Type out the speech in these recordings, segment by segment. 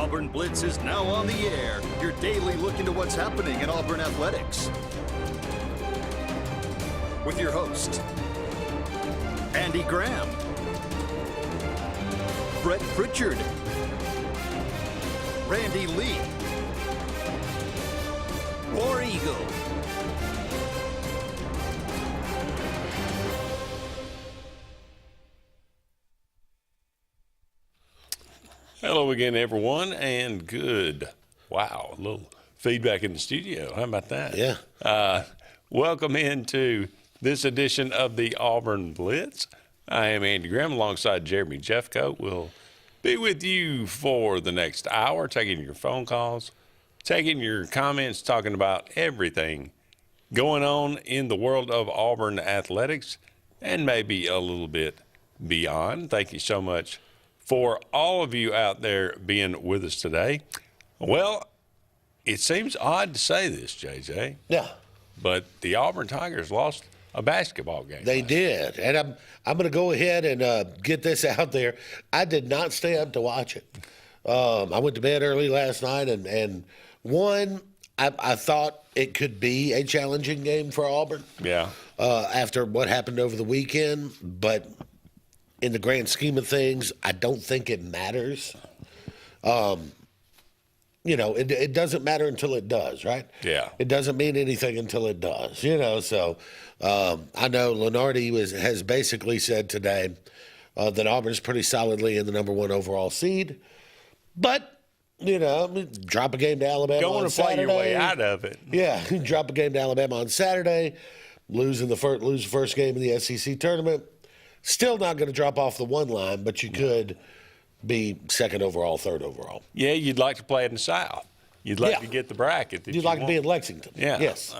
Auburn Blitz is now on the air. Your daily look into what's happening in Auburn athletics. With your host, Andy Graham, Brett Pritchard, Randy Lee, War Eagle. Hello again, everyone, and good. Wow, a little feedback in the studio. How about that? Yeah. Welcome into this edition of the Auburn Blitz. I am Andy Graham alongside Jeremy Jeffcoat. We'll be with you for the next hour, taking your phone calls, taking your comments, talking about everything going on in the world of Auburn athletics and maybe a little bit beyond. Thank you so much for all of you out there being with us today. Well, it seems odd to say this, JJ. Yeah. But the Auburn Tigers lost a basketball game. They did. And I'm going to go ahead and get this out there. I did not stay up to watch it. I went to bed early last night, and I thought it could be a challenging game for Auburn. Yeah. After what happened over the weekend, but in the grand scheme of things, I don't think it matters. It doesn't matter until it does, right? Yeah. It doesn't mean anything until it does, so I know Lenardi has basically said today that Auburn's pretty solidly in the number one overall seed, but, drop a game to Alabama Don't want to play your way out of it. Yeah, drop a game to Alabama on Saturday, lose the first game in the SEC tournament. Still not going to drop off the one line, but you could be second overall, third overall. Yeah, you'd like to play in the South. You'd like to get the bracket. You'd like to be in Lexington. Yeah. Yes.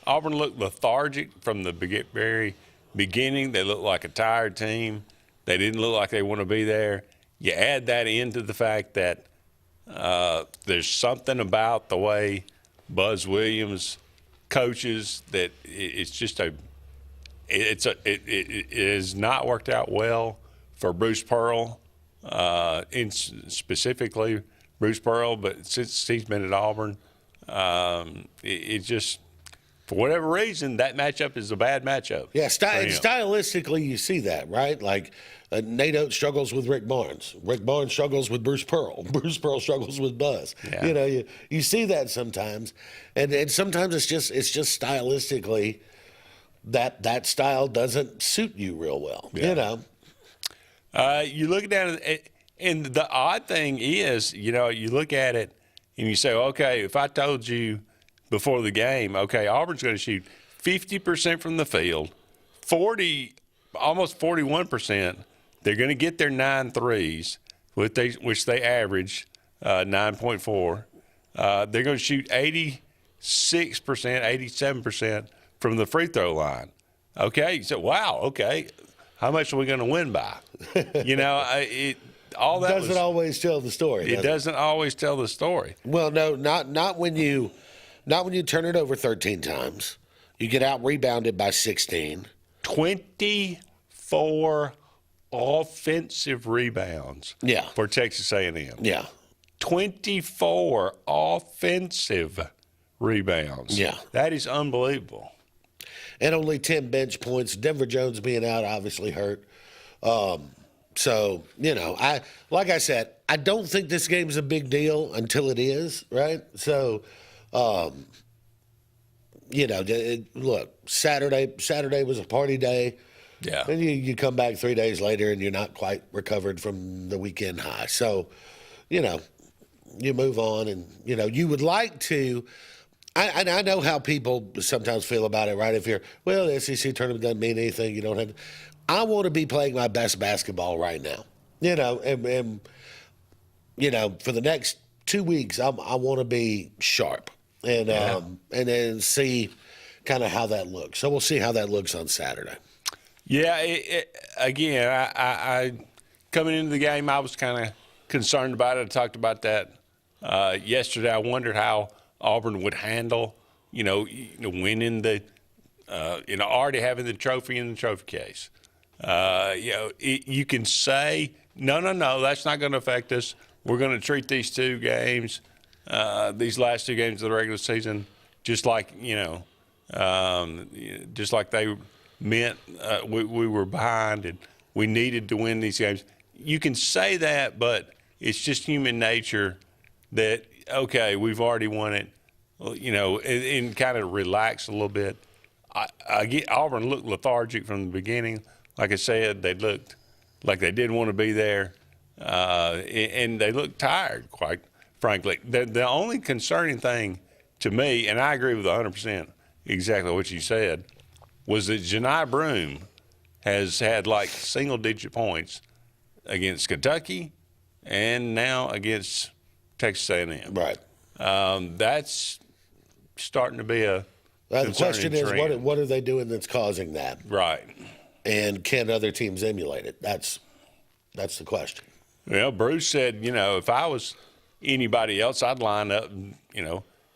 Auburn looked lethargic from the very beginning. They looked like a tired team. They didn't look like they want to be there. You add that into the fact that there's something about the way Buzz Williams coaches that it has not worked out well for Bruce Pearl, specifically Bruce Pearl, but since he's been at Auburn, it just, for whatever reason, that matchup is a bad matchup. Yeah, stylistically you see that, right? Like Nate Oates struggles with Rick Barnes. Rick Barnes struggles with Bruce Pearl. Bruce Pearl struggles with Buzz. Yeah. You see that sometimes, and sometimes it's just stylistically that style doesn't suit you real well. Yeah. You look down at it, and the odd thing is, you look at it and you say, okay, if I told you before the game, okay, Auburn's going to shoot 50% from the field, almost 41%. They're going to get their 9 threes, which they average 9.4. They're going to shoot 86%, 87% from the free throw line. Okay, so wow, okay, how much are we going to win by? All that doesn't always tell the story. It doesn't always tell the story. Well, no, not when you turn it over 13 times. You get out rebounded by 16. 24 offensive rebounds. Yeah. For Texas A&M. Yeah. 24 offensive rebounds. Yeah. That is unbelievable. And only 10 bench points. Denver Jones being out obviously hurt. Like I said, I don't think this game's a big deal until it is, right? So, look, Saturday was a party day. Yeah. And you come back 3 days later and you're not quite recovered from the weekend high. So, you move on and, you would like to. I know how people sometimes feel about it, right? If the SEC tournament doesn't mean anything, you don't have to. I want to be playing my best basketball right now, and for the next 2 weeks, I want to be sharp and then see kind of how that looks. So we'll see how that looks on Saturday. Yeah, again, I coming into the game, I was kind of concerned about it. I talked about that yesterday. I wondered how Auburn would handle, winning the, already having the trophy in the trophy case. You can say, no, that's not going to affect us. We're going to treat these two games, these last two games of the regular season, just like, just like they meant we were behind and we needed to win these games. You can say that, but it's just human nature that, okay, we've already won it, and kind of relax a little bit. I get Auburn looked lethargic from the beginning. Like I said, they looked like they didn't want to be there, and they looked tired, quite frankly. The only concerning thing to me, and I agree with 100% exactly what you said, was that Janai Broome has had like single-digit points against Kentucky and now against Texas A&M. Right. That's starting to be a the question is, trend. what are they doing that's causing that? Right. And can other teams emulate it? That's the question. Well, Bruce said, if I was anybody else, I'd line up. And,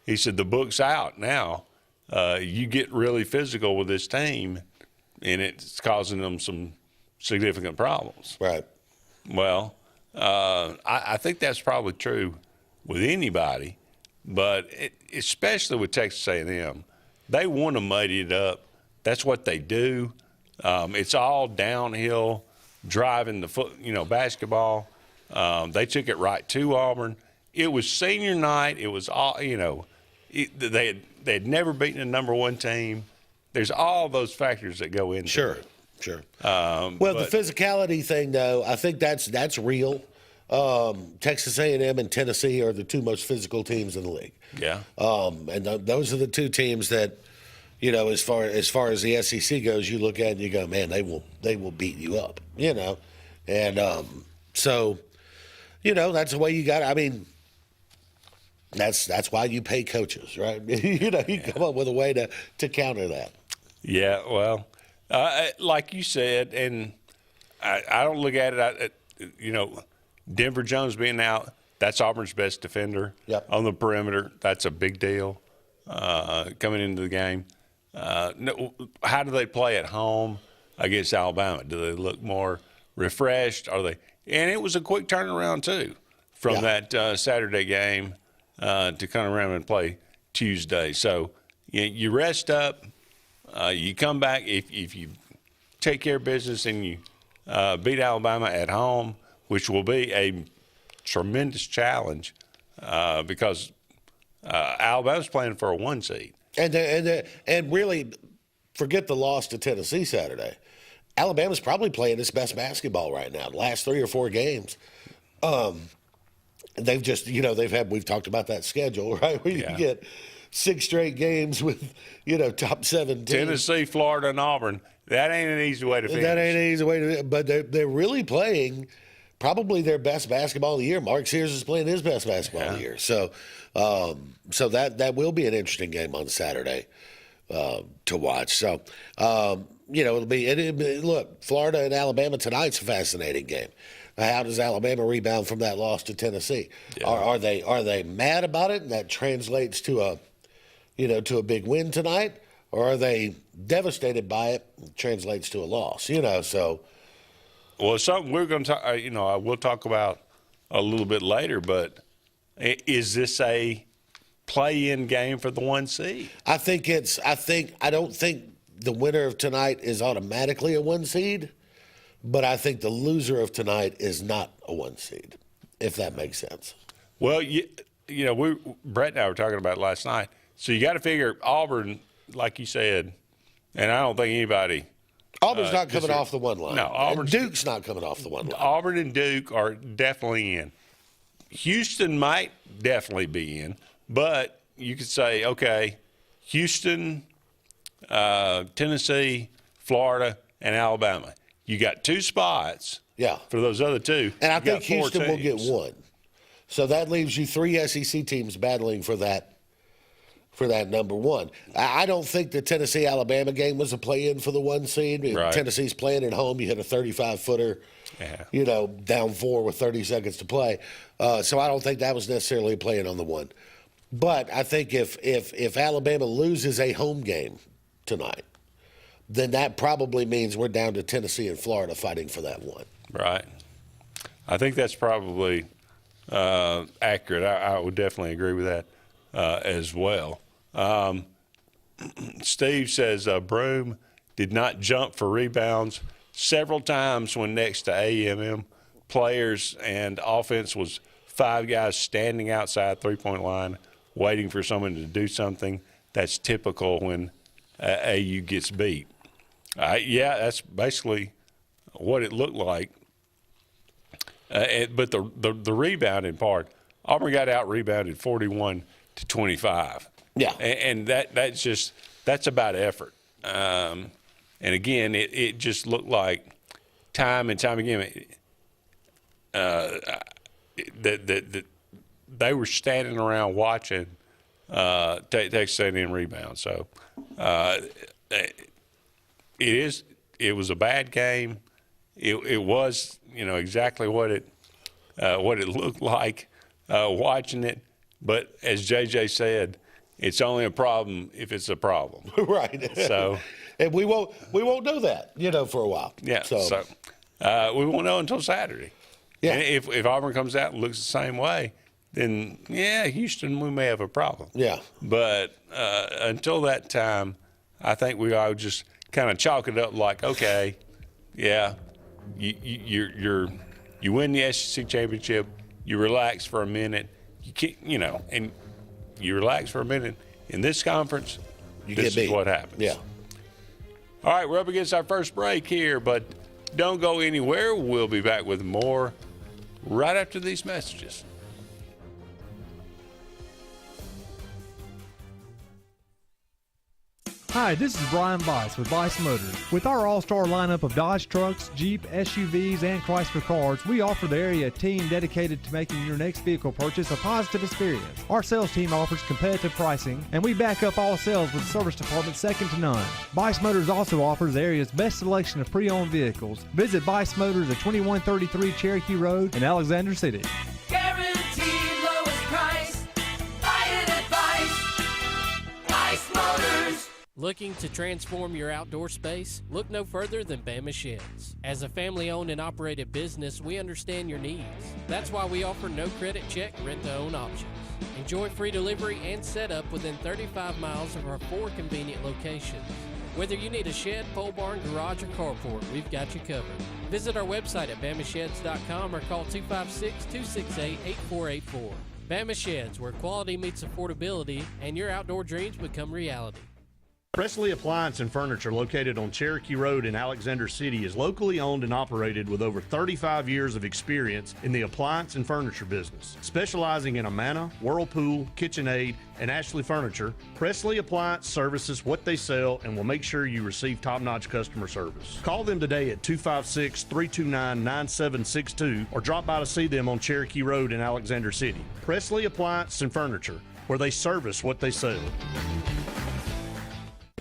he said the book's out now. You get really physical with this team, and it's causing them some significant problems. Right. Well, I think that's probably true with anybody, but especially with Texas A&M. They want to muddy it up. That's what they do. It's all downhill, driving the basketball. They took it right to Auburn. It was senior night. It was all, they had never beaten a number one team. There's all those factors that go into it. Sure. The physicality thing, though, I think that's real. Texas A&M and Tennessee are the two most physical teams in the league. Yeah. And those are the two teams that, as far as the SEC goes, you look at it and you go, man, they will beat you up. And so, that's the way you got it. I mean, that's why you pay coaches, right? You come up with a way to counter that. Yeah, well, like you said, and I don't look at it, Denver Jones being out, that's Auburn's best defender on the perimeter. That's a big deal coming into the game. How do they play at home against Alabama? Do they look more refreshed? Are they? And it was a quick turnaround, too, from that Saturday game to come around and play Tuesday. So you rest up, you come back. If you take care of business and you beat Alabama at home, which will be a tremendous challenge because Alabama's playing for a 1 seed. And really, forget the loss to Tennessee Saturday. Alabama's probably playing its best basketball right now. The last 3 or 4 games, they've just we've talked about that schedule, right? Where you get 6 straight games with top 7 teams. Tennessee, Florida, and Auburn. That ain't an easy way to finish. That ain't an easy way to. But they're really playing probably their best basketball of the year. Mark Sears is playing his best basketball of the year. So that will be an interesting game on Saturday to watch. So it'll be look, Florida and Alabama tonight's a fascinating game. How does Alabama rebound from that loss to Tennessee? Yeah. Are they mad about it and that translates to a big win tonight, or are they devastated by it and translates to a loss? So. Well, something we're going to talk. I will talk about a little bit later. But is this a play-in game for the 1 seed? I don't think the winner of tonight is automatically a 1 seed, but I think the loser of tonight is not a 1 seed, if that makes sense. Well, Brett and I were talking about it last night. So you got to figure Auburn, like you said, and I don't think anybody. Auburn's not coming off the one line. No, Duke's not coming off the one line. Auburn and Duke are definitely in. Houston might definitely be in, but you could say, okay, Houston, Tennessee, Florida, and Alabama. You got 2 spots for those other 2. And I think Houston will get 1. So that leaves you 3 SEC teams battling for that number 1. I don't think the Tennessee-Alabama game was a play-in for the 1 seed. Right. Tennessee's playing at home. You hit a 35-footer, down 4 with 30 seconds to play. So I don't think that was necessarily a play-in on the 1. But I think if Alabama loses a home game tonight, then that probably means we're down to Tennessee and Florida fighting for that one. Right. I think that's probably accurate. I would definitely agree with that as well. Steve says Broome did not jump for rebounds several times when next to AMM players, and offense was 5 guys standing outside three-point line waiting for someone to do something. That's typical when AU gets beat. Yeah, that's basically what it looked like. But the rebounding part, Auburn got out-rebounded 41-25. Yeah. And that's about effort. And again, it just looked like time and time again that they were standing around watching Texas A&M rebound. So it was a bad game. It was exactly what it looked like watching it. But as JJ said, it's only a problem if it's a problem. Right. So, and we won't know that, for a while. Yeah. So we won't know until Saturday. Yeah. And if Auburn comes out and looks the same way, then Houston, we may have a problem. Yeah. But until that time, I think we all just kind of chalk it up like, okay, yeah, you win the SEC championship, you relax for a minute, you can't, and you relax for a minute in this conference. This is what happens. Yeah. All right, we're up against our first break here, but don't go anywhere. We'll be back with more right after these messages. Hi, this is Brian Bice with Bice Motors. With our all-star lineup of Dodge trucks, Jeep, SUVs, and Chrysler cars, we offer the area a team dedicated to making your next vehicle purchase a positive experience. Our sales team offers competitive pricing, and we back up all sales with a service department second to none. Bice Motors also offers the area's best selection of pre-owned vehicles. Visit Bice Motors at 2133 Cherokee Road in Alexander City. Guaranteed lowest price. Buy it at Bice Motors. Looking to transform your outdoor space? Look no further than Bama Sheds. As a family-owned and operated business, we understand your needs. That's why we offer no credit check, rent-to-own options. Enjoy free delivery and setup within 35 miles of our 4 convenient locations. Whether you need a shed, pole barn, garage, or carport, we've got you covered. Visit our website at bamasheds.com or call 256-268-8484. Bama Sheds, where quality meets affordability and your outdoor dreams become reality. Presley Appliance and Furniture, located on Cherokee Road in Alexander City, is locally owned and operated with over 35 years of experience in the appliance and furniture business. Specializing in Amana, Whirlpool, KitchenAid, and Ashley Furniture, Presley Appliance services what they sell and will make sure you receive top-notch customer service. Call them today at 256-329-9762 or drop by to see them on Cherokee Road in Alexander City. Presley Appliance and Furniture, where they service what they sell.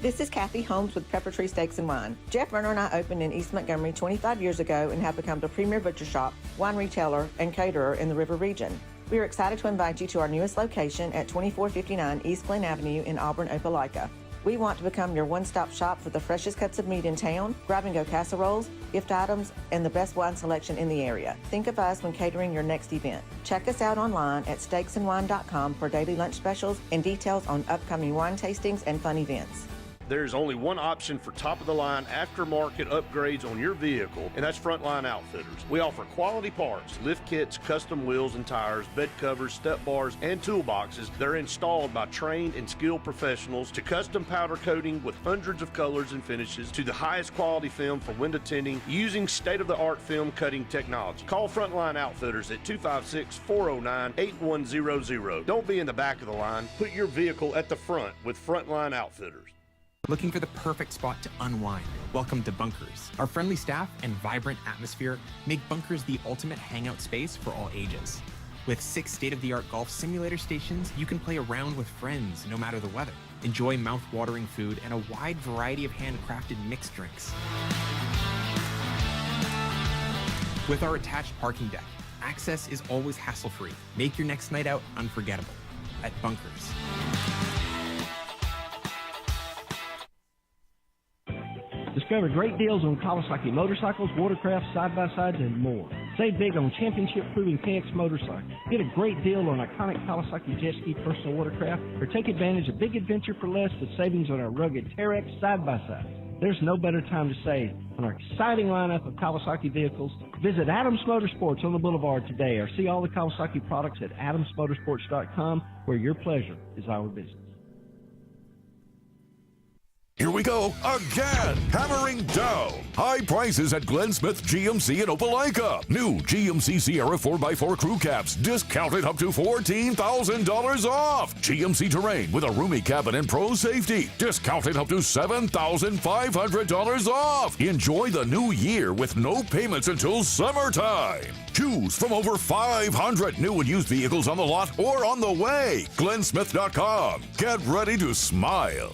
This is Kathy Holmes with Pepper Tree Steaks and Wine. Jeff Verner and I opened in East Montgomery 25 years ago and have become the premier butcher shop, wine retailer, and caterer in the River region. We are excited to invite you to our newest location at 2459 East Glen Avenue in Auburn, Opelika. We want to become your one-stop shop for the freshest cuts of meat in town, grab-and-go casseroles, gift items, and the best wine selection in the area. Think of us when catering your next event. Check us out online at steaksandwine.com for daily lunch specials and details on upcoming wine tastings and fun events. There's only one option for top-of-the-line aftermarket upgrades on your vehicle, and that's Frontline Outfitters. We offer quality parts, lift kits, custom wheels and tires, bed covers, step bars, and toolboxes. They're installed by trained and skilled professionals, to custom powder coating with hundreds of colors and finishes, to the highest quality film for window tinting using state-of-the-art film cutting technology. Call Frontline Outfitters at 256-409-8100. Don't be in the back of the line. Put your vehicle at the front with Frontline Outfitters. Looking for the perfect spot to unwind? Welcome to Bunkers. Our friendly staff and vibrant atmosphere make Bunkers the ultimate hangout space for all ages. With 6 state-of-the-art golf simulator stations, you can play around with friends no matter the weather. Enjoy mouth-watering food and a wide variety of handcrafted mixed drinks. With our attached parking deck, access is always hassle-free. Make your next night out unforgettable at Bunkers. Discover great deals on Kawasaki motorcycles, watercraft, side-by-sides, and more. Save big on championship-proving KX motorcycles. Get a great deal on iconic Kawasaki jet ski personal watercraft, or take advantage of big adventure for less with savings on our rugged Terex side-by-sides. There's no better time to save on our exciting lineup of Kawasaki vehicles. Visit Adams Motorsports on the Boulevard today, or see all the Kawasaki products at adamsmotorsports.com, where your pleasure is our business. Here we go again, hammering down high prices at Glenn Smith GMC in Opelika. New GMC Sierra 4x4 crew cabs discounted up to $14,000 off. GMC Terrain with a roomy cabin and pro safety discounted up to $7,500 off. Enjoy the new year with no payments until summertime. Choose from over 500 new and used vehicles on the lot or on the way. GlennSmith.com. Get ready to smile.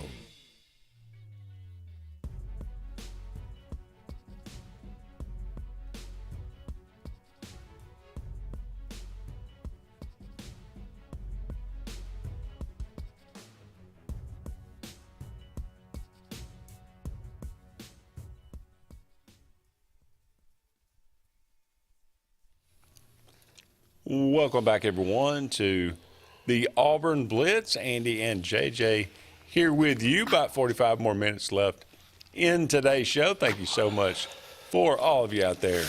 Welcome back, everyone, to the Auburn Blitz. Andy and JJ here with you. About 45 more minutes left in today's show. Thank you so much for all of you out there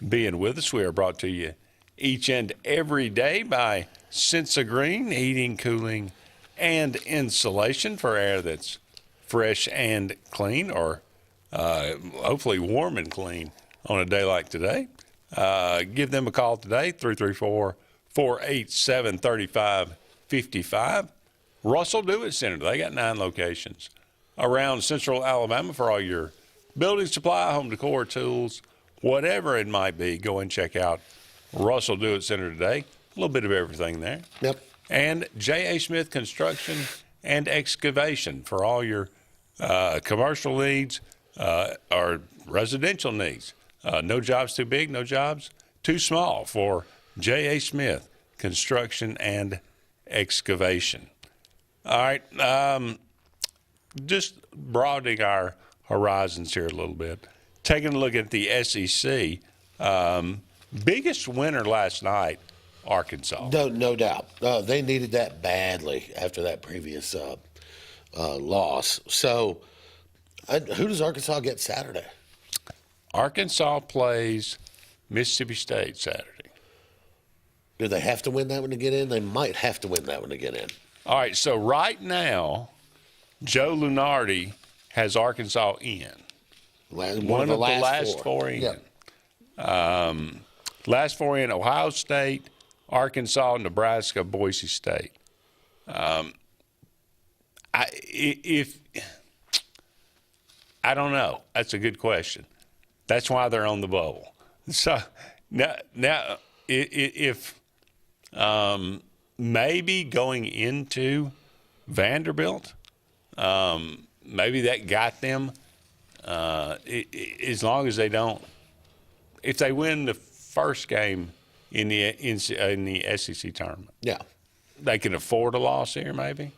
being with us. We are brought to you each and every day by Sensa Green, heating, cooling, and insulation for air that's fresh and clean, or hopefully warm and clean on a day like today. Give them a call today, 334-487-3555. Russell Do-It Center. They got 9 locations around central Alabama for all your building supply, home decor, tools, whatever it might be. Go and check out Russell Do-It Center today. A little bit of everything there. Yep. And J.A. Smith Construction and Excavation for all your commercial needs or residential needs. No jobs too big, no jobs too small for J.A. Smith Construction and Excavation. All right, just broadening our horizons here a little bit. Taking a look at the SEC, biggest winner last night, Arkansas. No doubt. They needed that badly after that previous loss. So who does Arkansas get Saturday? Arkansas plays Mississippi State Saturday. Do they have to win that one to get in? They might have to win that one to get in. All right, so right now, Joe Lunardi has Arkansas in. One of the last four in. Yep. Last four in: Ohio State, Arkansas, Nebraska, Boise State. I don't know. That's a good question. That's why they're on the bowl. So now if maybe going into Vanderbilt, maybe that got them. As long as they don't, if they win the first game in the SEC tournament, yeah, they can afford a loss here. Maybe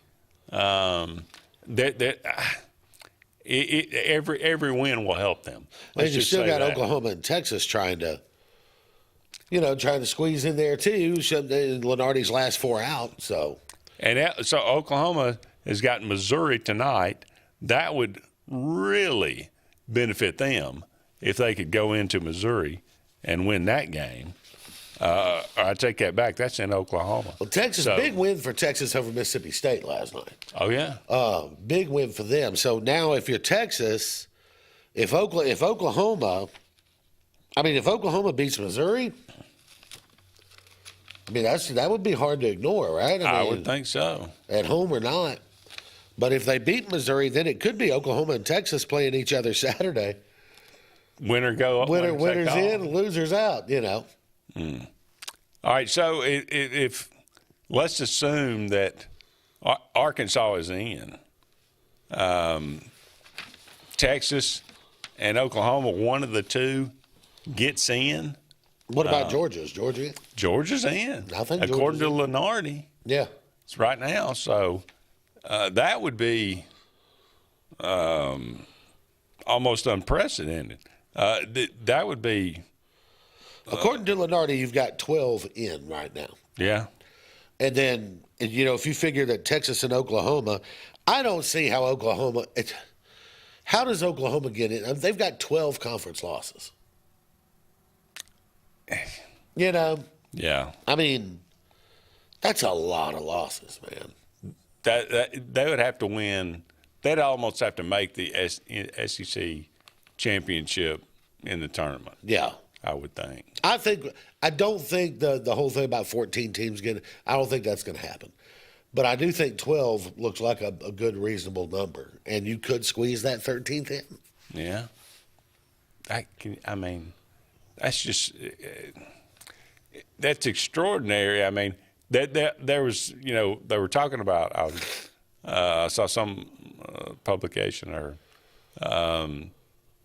every win will help them. And you still got Oklahoma and Texas trying to squeeze in there too. Lenardi's last 4 out, so. And so Oklahoma has got Missouri tonight. That would really benefit them if they could go into Missouri and win that game. I take that back. That's in Oklahoma. Well, big win for Texas over Mississippi State last night. Oh, yeah? Big win for them. So now if you're Texas, if Oklahoma beats Missouri, that would be hard to ignore, right? I would think so. At home or not. But if they beat Missouri, then it could be Oklahoma and Texas playing each other Saturday. Winners in, losers out, All right, so if let's assume that Arkansas is in, Texas and Oklahoma, one of the two gets in. What about Georgia? Is Georgia in? Georgia's in. I think according to Lenardi. Yeah. It's right now. So that would be almost unprecedented. That would be. According to Lenardi, you've got 12 in right now. Yeah. And then, if you figure that Texas and Oklahoma, I don't see how Oklahoma. How does Oklahoma get in? They've got 12 conference losses. Yeah. I mean, that's a lot of losses, man. That they would have to win. They'd almost have to make the SEC championship in the tournament. Yeah. I would think. I don't think the whole thing about 14 teams I don't think that's going to happen. But I do think 12 looks like a good, reasonable number. And you could squeeze that 13th in. Yeah. That's just that's extraordinary. I mean, there was, they were talking about, I saw some publication or that,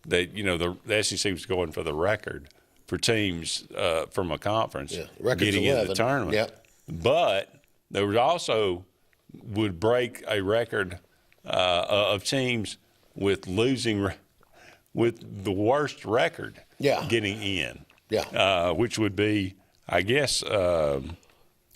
the SEC was going for the record for teams from a conference getting 11. in the tournament. Yep. But there was also would break a record of teams with with the worst record getting in. Yeah. Which would be, I guess, that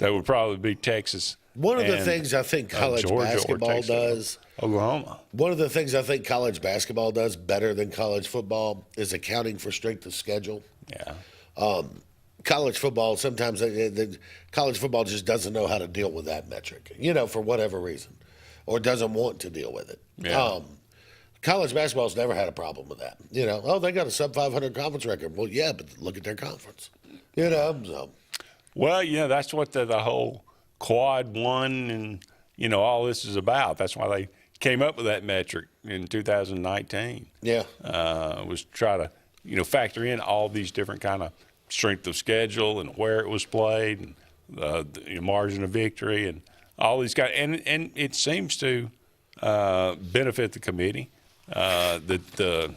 would probably be Texas. One of the things I think college basketball does, Oklahoma. One of the things I think college basketball does better than college football is accounting for strength of schedule. Yeah. College football, sometimes college football just doesn't know how to deal with that metric, for whatever reason, or doesn't want to deal with it. Yeah. College basketball's never had a problem with that. They got a sub-500 conference record. Well, yeah, but look at their conference. So. Well, that's what the whole quad one and, all this is about. That's why they came up with that metric in 2019. Yeah. Was try to, factor in all these different kind of strength of schedule and where it was played and the margin of victory and all these guys. And it seems to benefit the committee. The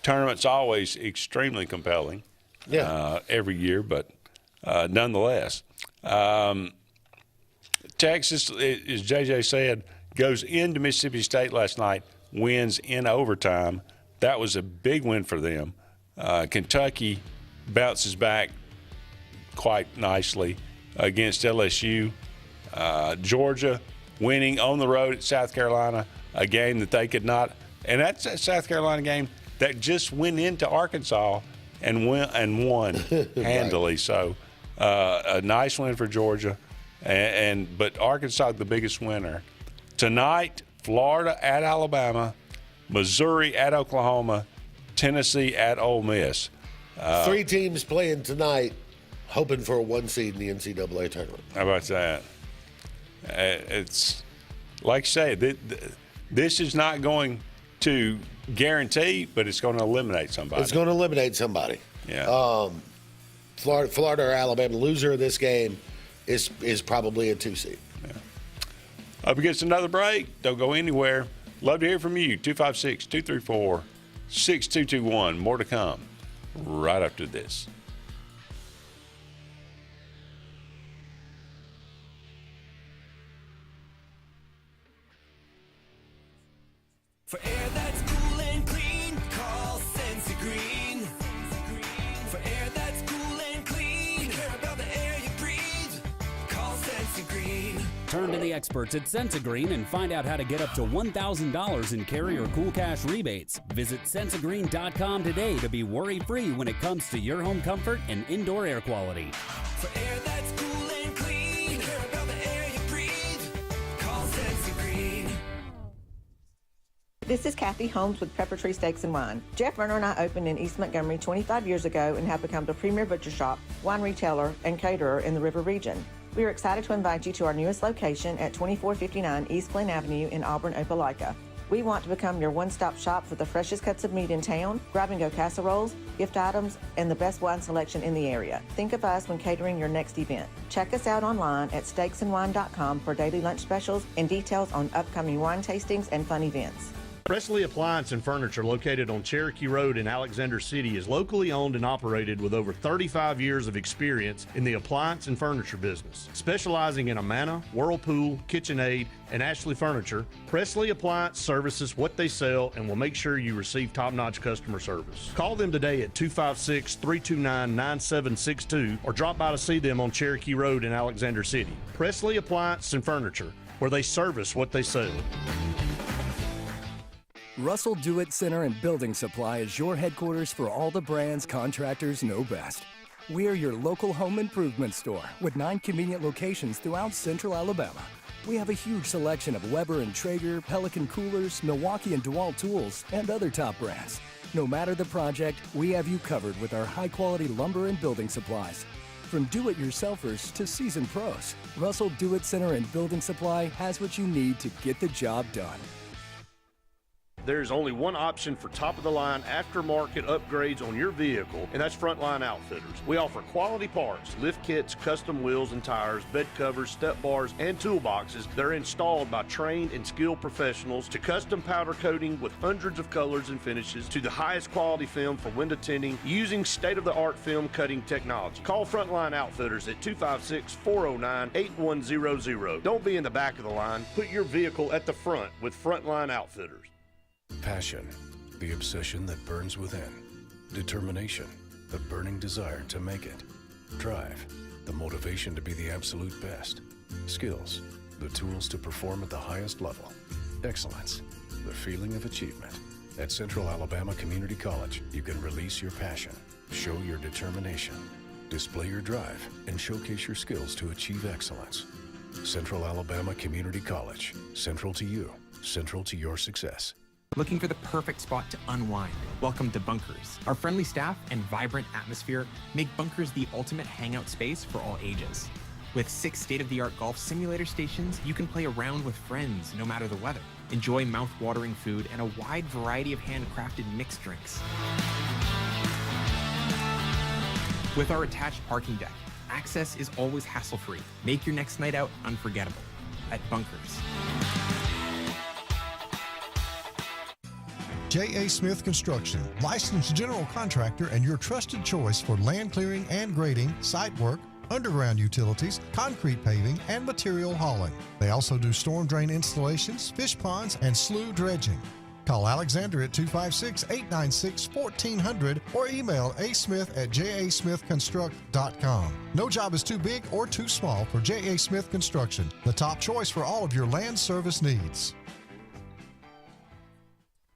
tournament's always extremely compelling every year, but nonetheless. Texas, as JJ said, goes into Mississippi State last night, wins in overtime. That was a big win for them. Kentucky bounces back quite nicely against LSU. Georgia winning on the road at South Carolina, a game that they could not. And that's a South Carolina game that just went into Arkansas and won handily. Right. So a nice win for Georgia. But Arkansas, the biggest winner. Tonight, Florida at Alabama, Missouri at Oklahoma, Tennessee at Ole Miss. 3 teams playing tonight, hoping for a 1 seed in the NCAA tournament. How about that? It's like I say, this is not going to guarantee, but it's going to eliminate somebody. It's going to eliminate somebody. Yeah. Florida or Alabama, loser of this game is probably a 2 seed. Yeah. Up against another break. Don't go anywhere. Love to hear from you. 256-234-6221. More to come right after this. For air that's cool and clean, call Sensi Green. For air that's cool and clean, care about the air you breathe, call Sensi Green. Turn to the experts at Sensigreen and find out how to get up to $1,000 in Carrier Cool Cash rebates. Visit Sensigreen.com today to be worry-free when it comes to your home comfort and indoor air quality. For air that's cool and clean, care about the air you breathe, call Sensi Green. This is Kathy Holmes with Pepper Tree Steaks and Wine. Jeff Verner and I opened in East Montgomery 25 years ago and have become the premier butcher shop, wine retailer, and caterer in the River region. We are excited to invite you to our newest location at 2459 East Glen Avenue in Auburn, Opelika. We want to become your one-stop shop for the freshest cuts of meat in town, grab-and-go casseroles, gift items, and the best wine selection in the area. Think of us when catering your next event. Check us out online at steaksandwine.com for daily lunch specials and details on upcoming wine tastings and fun events. Presley Appliance and Furniture, located on Cherokee Road in Alexander City, is locally owned and operated with over 35 years of experience in the appliance and furniture business. Specializing in Amana, Whirlpool, KitchenAid, and Ashley Furniture, Presley Appliance services what they sell and will make sure you receive top-notch customer service. Call them today at 256-329-9762 or drop by to see them on Cherokee Road in Alexander City. Presley Appliance and Furniture, where they service what they sell. Russell Do-It Center and Building Supply is your headquarters for all the brands contractors know best. We are your local home improvement store with 9 convenient locations throughout Central Alabama. We have a huge selection of Weber and Traeger, Pelican coolers, Milwaukee and DeWalt tools, and other top brands. No matter the project, we have you covered with our high-quality lumber and building supplies. From do-it-yourselfers to seasoned pros, Russell Do-It Center and Building Supply has what you need to get the job done. There's only one option for top-of-the-line aftermarket upgrades on your vehicle, and that's Frontline Outfitters. We offer quality parts, lift kits, custom wheels and tires, bed covers, step bars, and toolboxes that are installed by trained and skilled professionals, to custom powder coating with hundreds of colors and finishes, to the highest quality film for window tinting using state-of-the-art film cutting technology. Call Frontline Outfitters at 256-409-8100. Don't be in the back of the line. Put your vehicle at the front with Frontline Outfitters. Passion, the obsession that burns within. Determination, the burning desire to make it. Drive, the motivation to be the absolute best. Skills, the tools to perform at the highest level. Excellence, the feeling of achievement. At Central Alabama Community College, you can release your passion, show your determination, display your drive, and showcase your skills to achieve excellence. Central Alabama Community College, central to you, central to your success. Looking for the perfect spot to unwind? Welcome to Bunkers. Our friendly staff and vibrant atmosphere make Bunkers the ultimate hangout space for all ages. With 6 state-of-the-art golf simulator stations, you can play around with friends no matter the weather. Enjoy mouth-watering food and a wide variety of handcrafted mixed drinks. With our attached parking deck, access is always hassle-free. Make your next night out unforgettable at Bunkers. J.A. Smith Construction, licensed general contractor and your trusted choice for land clearing and grading, site work, underground utilities, concrete paving, and material hauling. They also do storm drain installations, fish ponds, and slough dredging. Call Alexander at 256-896-1400 or email asmith@jasmithconstruct.com. No job is too big or too small for J.A. Smith Construction, the top choice for all of your land service needs.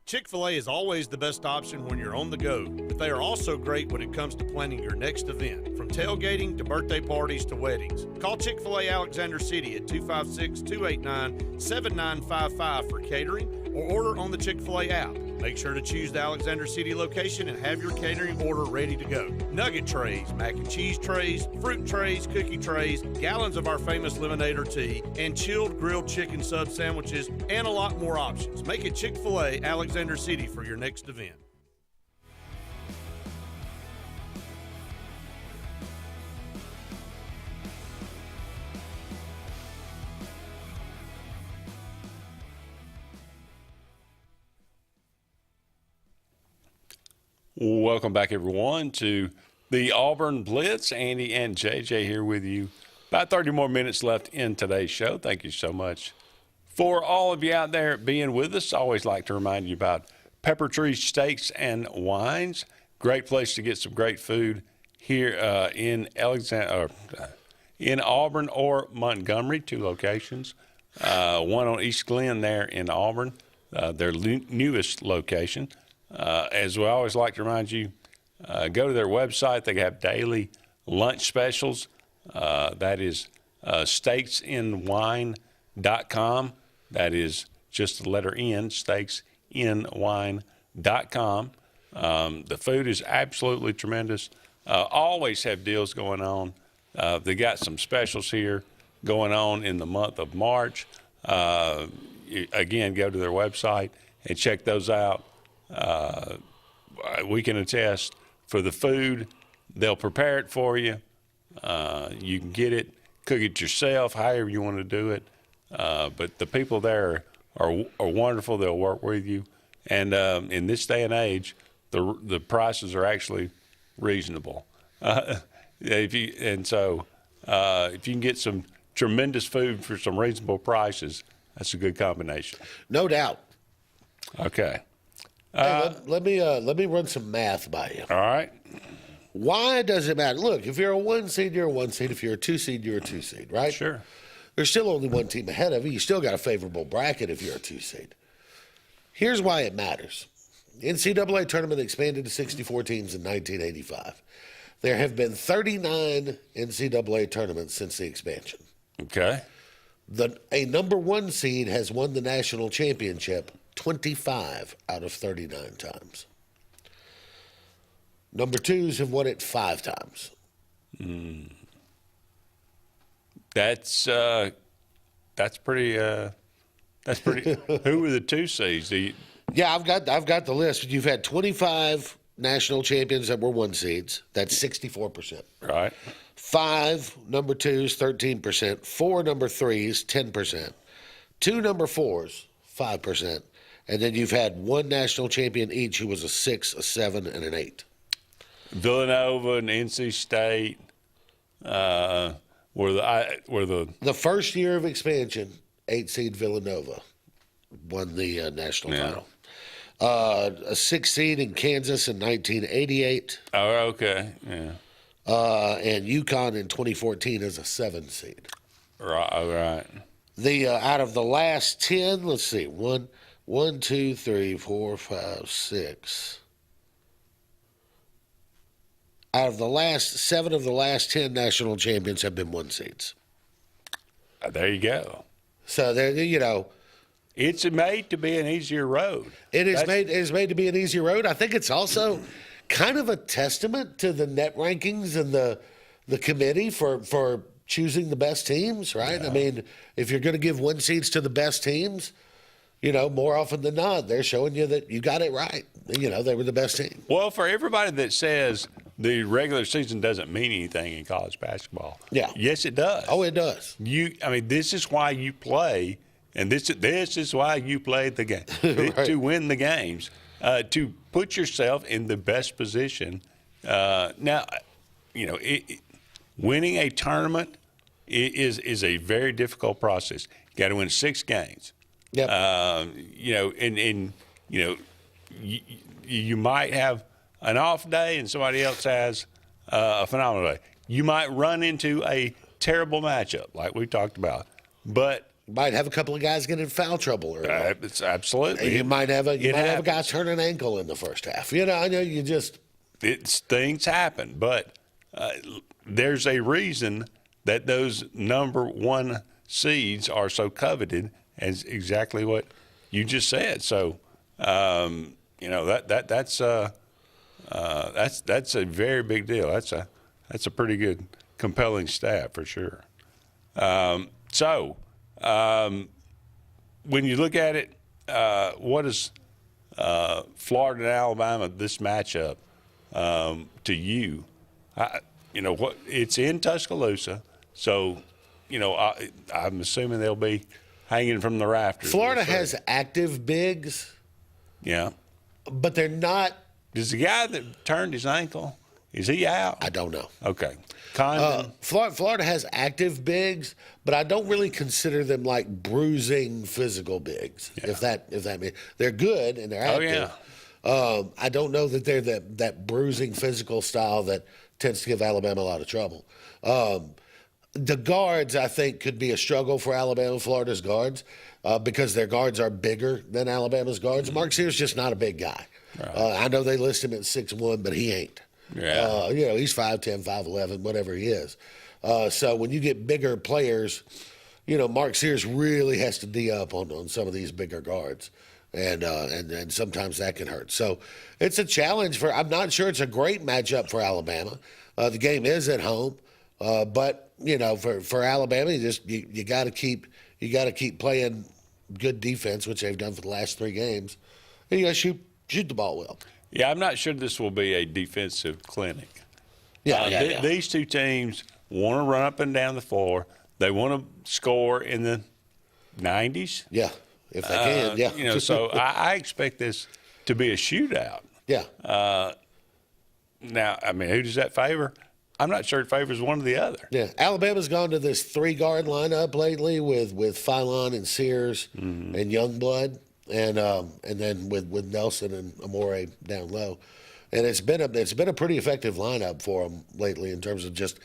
Chick-fil-A is always the best option when you're on the go, but they are also great when it comes to planning your next event, from tailgating to birthday parties to weddings. Call Chick-fil-A Alexander City at 256-289-7955 for catering, or order on the Chick-fil-A app. Make sure to choose the Alexander City location and have your catering order ready to go. Nugget trays, mac and cheese trays, fruit trays, cookie trays, gallons of our famous lemonade or tea, and chilled grilled chicken sub sandwiches, and a lot more options. Make it Chick-fil-A Alexander City for your next event. Welcome back, everyone, to the Auburn Blitz. Andy and JJ here with you. About 30 more minutes left in today's show. Thank you so much for all of you out there being with us. I always like to remind you about Pepper Tree Steaks and Wines. Great place to get some great food here in Auburn or Montgomery, 2 locations. One on East Glen there in Auburn, their newest location. As we always like to remind you, go to their website. They have daily lunch specials. That is steaksinwine.com. That is just the letter N, steaksinwine.com. The food is absolutely tremendous. Always have deals going on. They got some specials here going on in the month of March. Again, go to their website and check those out. We can attest for the food. They'll prepare it for you. You can get it, cook it yourself, however you want to do it. But the people there are wonderful. They'll work with you. And in this day and age, the prices are actually reasonable. If you can get some tremendous food for some reasonable prices, that's a good combination. No doubt. Okay. Hey, let me run some math by you. All right. Why does it matter? Look, if you're a 1 seed, you're a 1 seed. If you're a 2 seed, you're a 2 seed, right? Sure. There's still only one team ahead of you. You still got a favorable bracket if you're a 2 seed. Here's why it matters. The NCAA tournament expanded to 64 teams in 1985. There have been 39 NCAA tournaments since the expansion. Okay. A number 1 seed has won the national championship 25 out of 39 times. Number 2s have won it 5 times. That's pretty. That's pretty. Who were the 2 seeds? Yeah, I've got the list. You've had 25 national champions that were 1 seeds. That's 64%. Right. 5 number 2s, 13%. 4 number 3s, 10%. 2 number 4s, 5%. And then you've had 1 national champion each who was a 6, a 7, and an 8. Villanova and NC State were the first year of expansion. 8 seed Villanova won the national title. A 6 seed in Kansas in 1988. Oh, okay, yeah. And UConn in 2014 as a 7 seed. Right. The out of the last 10, let's see, 1, 2, 3, 4, 5, 6. Out of the last 7 of the last 10 national champions have been 1 seeds. There you go. So there, it's made to be an easier road. It is made to be an easier road. I think it's also kind of a testament to the net rankings and the committee for choosing the best teams, right? Yeah. I mean, if you're going to give 1 seeds to the best teams, more often than not, they're showing you that you got it right. They were the best team. Well, for everybody that says the regular season doesn't mean anything in college basketball, yes, it does. Oh, it does. This is why you play, and this is why you play the game Right. to win the games, to put yourself in the best position. Now, winning a tournament is a very difficult process. You got to win 6 games. Yep. You might have an off day and somebody else has a phenomenal day. You might run into a terrible matchup like we talked about, but might have a couple of guys get in foul trouble early. It's absolutely. You might have a guy turn an ankle in the first half. I know you just. Things happen, but there's a reason that those number 1 seeds are so coveted, as exactly what you just said. So, that's a very big deal. That's a pretty good, compelling stat for sure. When you look at it, what is Florida and Alabama, this matchup, to you? It's in Tuscaloosa, so I'm assuming they'll be hanging from the rafters. Florida has active bigs. Yeah. But they're not. Does the guy that turned his ankle, is he out? I don't know. Okay. Florida has active bigs, but I don't really consider them like bruising physical bigs. Yeah. If that means they're good and they're active. Oh, yeah. I don't know that they're that bruising physical style that tends to give Alabama a lot of trouble. The guards, I think, could be a struggle for Alabama, Florida's guards, because their guards are bigger than Alabama's guards. Mark Sears just not a big guy. Right. I know they list him at 6'1", but he ain't. Yeah. He's 5'10", 5'11", whatever he is. So when you get bigger players, Mark Sears really has to D up on some of these bigger guards. And sometimes that can hurt. So it's a challenge I'm not sure it's a great matchup for Alabama. The game is at home, but for Alabama, you got to keep playing good defense, which they've done for the last 3 games. And you got to shoot the ball well. Yeah, I'm not sure this will be a defensive clinic. Yeah. These 2 teams want to run up and down the floor. They want to score in the 90s. Yeah. if they can. Yeah. You know, so I expect this to be a shootout. Yeah. Now, I mean, who does that favor? I'm not sure it favors one or the other. Yeah, Alabama's gone to this 3-guard lineup lately with Philon and Sears and Youngblood, and then with Nelson and Amore down low, and it's been a pretty effective lineup for them lately in terms of just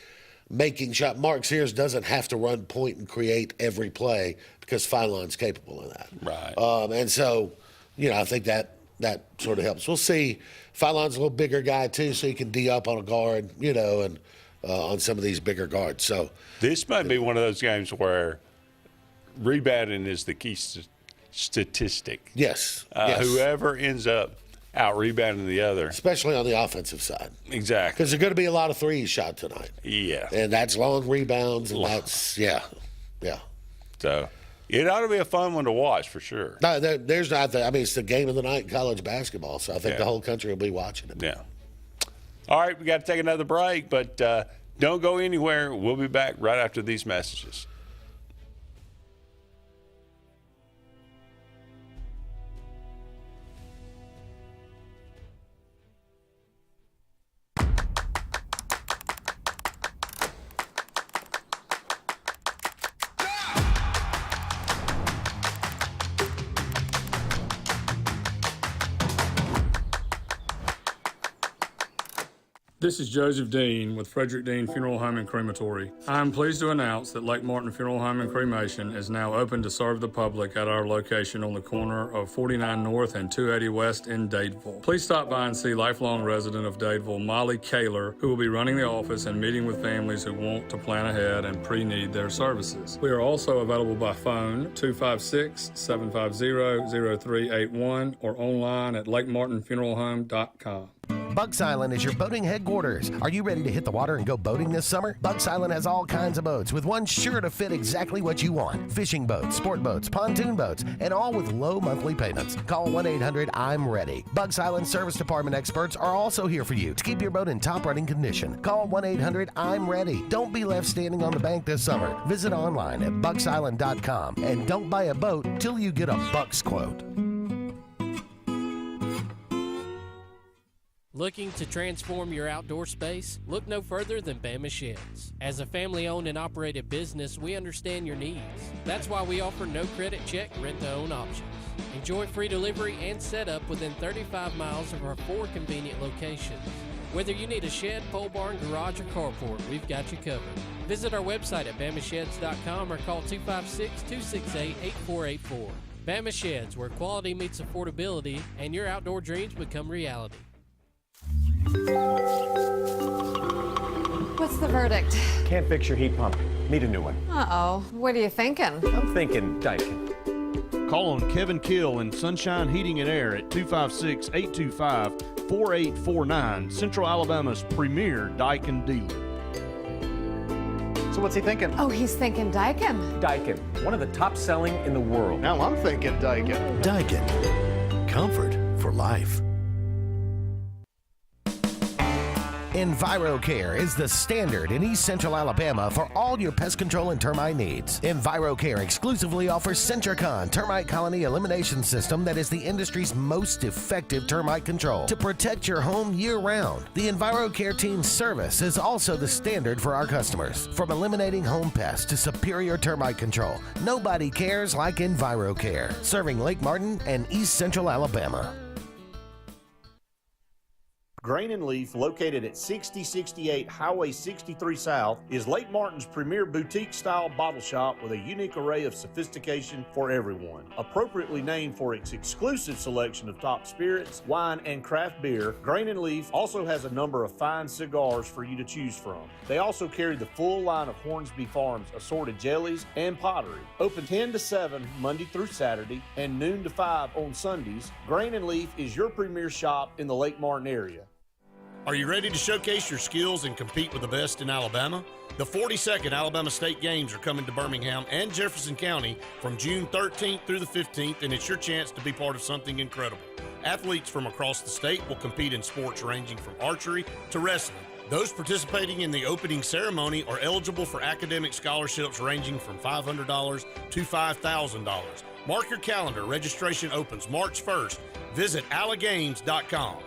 making shot. Mark Sears doesn't have to run point and create every play because Philon's capable of that. Right. And so, you know, I think that sort of helps. We'll see. Philon's a little bigger guy too, so he can D up on a guard, you know, and on some of these bigger guards. So this might be one of those games where rebounding is the key statistic. Yes. Whoever ends up out rebounding the other, especially on the offensive side. Exactly. Because there's going to be a lot of threes shot tonight. Yeah. And that's long rebounds, and that's yeah. So it ought to be a fun one to watch for sure. No, there's not. I mean, it's the game of the night in college basketball, so I think the whole country will be watching it. Yeah. All right, we got to take another break, but don't go anywhere. We'll be back right after these messages. This is Joseph Dean with Frederick Dean Funeral Home and Crematory. I am pleased to announce that Lake Martin Funeral Home and Cremation is now open to serve the public at our location on the corner of 49 North and 280 West in Dadeville. Please stop by and see lifelong resident of Dadeville, Molly Kaler, who will be running the office and meeting with families who want to plan ahead and pre-need their services. We are also available by phone 256-750-0381 or online at lakemartinfuneralhome.com. Bucks Island is your boating headquarters. Are you ready to hit the water and go boating this summer? Bucks Island has all kinds of boats, with one sure to fit exactly what you want. Fishing boats, sport boats, pontoon boats, and all with low monthly payments. Call 1-800-I'm-READY. Bucks Island Service Department experts are also here for you to keep your boat in top running condition. Call 1-800-I'm-READY. Don't be left standing on the bank this summer. Visit online at bucksisland.com and don't buy a boat till you get a Bucks quote. Looking to transform your outdoor space? Look no further than Bama Sheds. As a family-owned and operated business, we understand your needs. That's why we offer no credit check, rent-to-own options. Enjoy free delivery and setup within 35 miles of our 4 convenient locations. Whether you need a shed, pole barn, garage, or carport, we've got you covered. Visit our website at bamasheds.com or call 256-268-8484. Bama Sheds, where quality meets affordability and your outdoor dreams become reality. What's the verdict? Can't fix your heat pump. Need a new one. Uh-oh. What are you thinking? I'm thinking Daikin. Call on Kevin Kill in Sunshine Heating and Air at 256-825-4849, Central Alabama's premier Daikin dealer. So what's he thinking? Oh, he's thinking Daikin. Daikin, one of the top selling in the world. Now I'm thinking Daikin. Daikin. Comfort for life. EnviroCare is the standard in East Central Alabama for all your pest control and termite needs. EnviroCare exclusively offers Centricon termite colony elimination system that is the industry's most effective termite control to protect your home year-round. The EnviroCare team's service is also the standard for our customers. From eliminating home pests to superior termite control, nobody cares like EnviroCare, serving Lake Martin and East Central Alabama. Grain and Leaf, located at 6068 Highway 63 South, is Lake Martin's premier boutique-style bottle shop with a unique array of sophistication for everyone. Appropriately named for its exclusive selection of top spirits, wine, and craft beer, Grain and Leaf also has a number of fine cigars for you to choose from. They also carry the full line of Hornsby Farms assorted jellies and pottery. Open 10 to 7 Monday through Saturday and noon to 5 on Sundays, Grain and Leaf is your premier shop in the Lake Martin area. Are you ready to showcase your skills and compete with the best in Alabama? The 42nd Alabama State Games are coming to Birmingham and Jefferson County from June 13th through the 15th, and it's your chance to be part of something incredible. Athletes from across the state will compete in sports ranging from archery to wrestling, Those participating in the opening ceremony are eligible for academic scholarships ranging from $500 to $5,000. Mark your calendar. Registration opens March 1st. Visit allegames.com.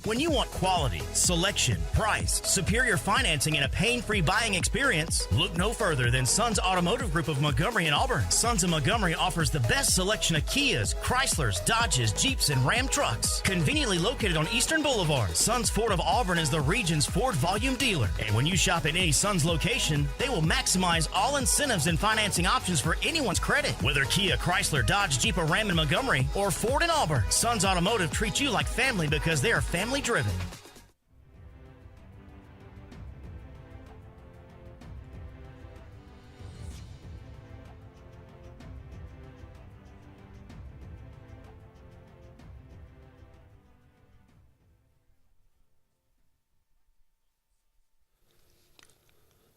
When you want quality, selection, price, superior financing, and a pain-free buying experience, look no further than Sons Automotive Group of Montgomery and Auburn. Sons of Montgomery offers the best selection of Kias, Chryslers, Dodges, Jeeps, and Ram trucks. Conveniently located on Eastern Boulevard, Sons Ford of Auburn is the region's Ford volume dealer. And when you shop at any Sons location, they will maximize all incentives and financing options for anyone's credit. Whether Kia, Chrysler, Dodge, Jeep, or Ram in Montgomery, or Ford in Auburn, Sons Automotive treats you like family because they are family driven.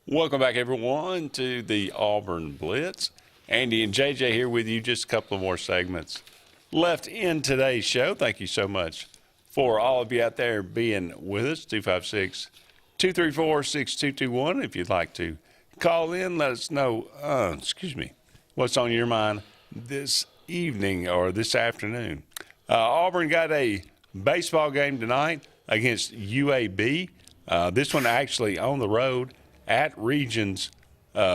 Welcome back, everyone, to the Auburn Blitz. Andy and JJ here with you. Just a couple of more segments left in today's show. Thank you so much for all of you out there being with us. 256-234-6221. If you'd like to call in, let us know, what's on your mind this evening or this afternoon. Auburn got a baseball game tonight against UAB. This one actually on the road at Regions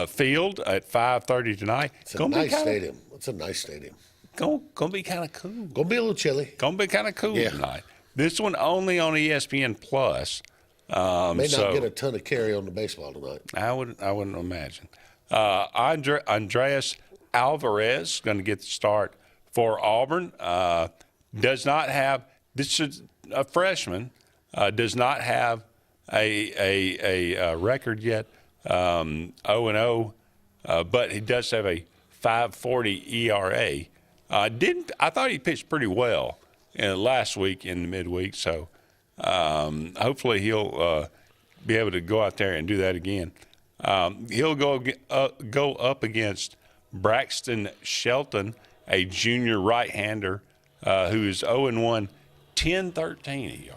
Field at 5:30 tonight. It's a nice stadium. It's a nice stadium. Gonna be kind of cool. Gonna be a little chilly. Gonna be kind of cool tonight. This one only on ESPN Plus. May not get a ton of carry on the baseball tonight. I wouldn't imagine. Andreas Alvarez going to get the start for Auburn. Does not have, this is a freshman, does not have a record yet, 0-0, but he does have a 5.40 ERA. I thought he pitched pretty well last week in the midweek, so hopefully he'll be able to go out there and do that again. He'll go up against Braxton Shelton, a junior right-hander who is 0-1, 10.13 ERA.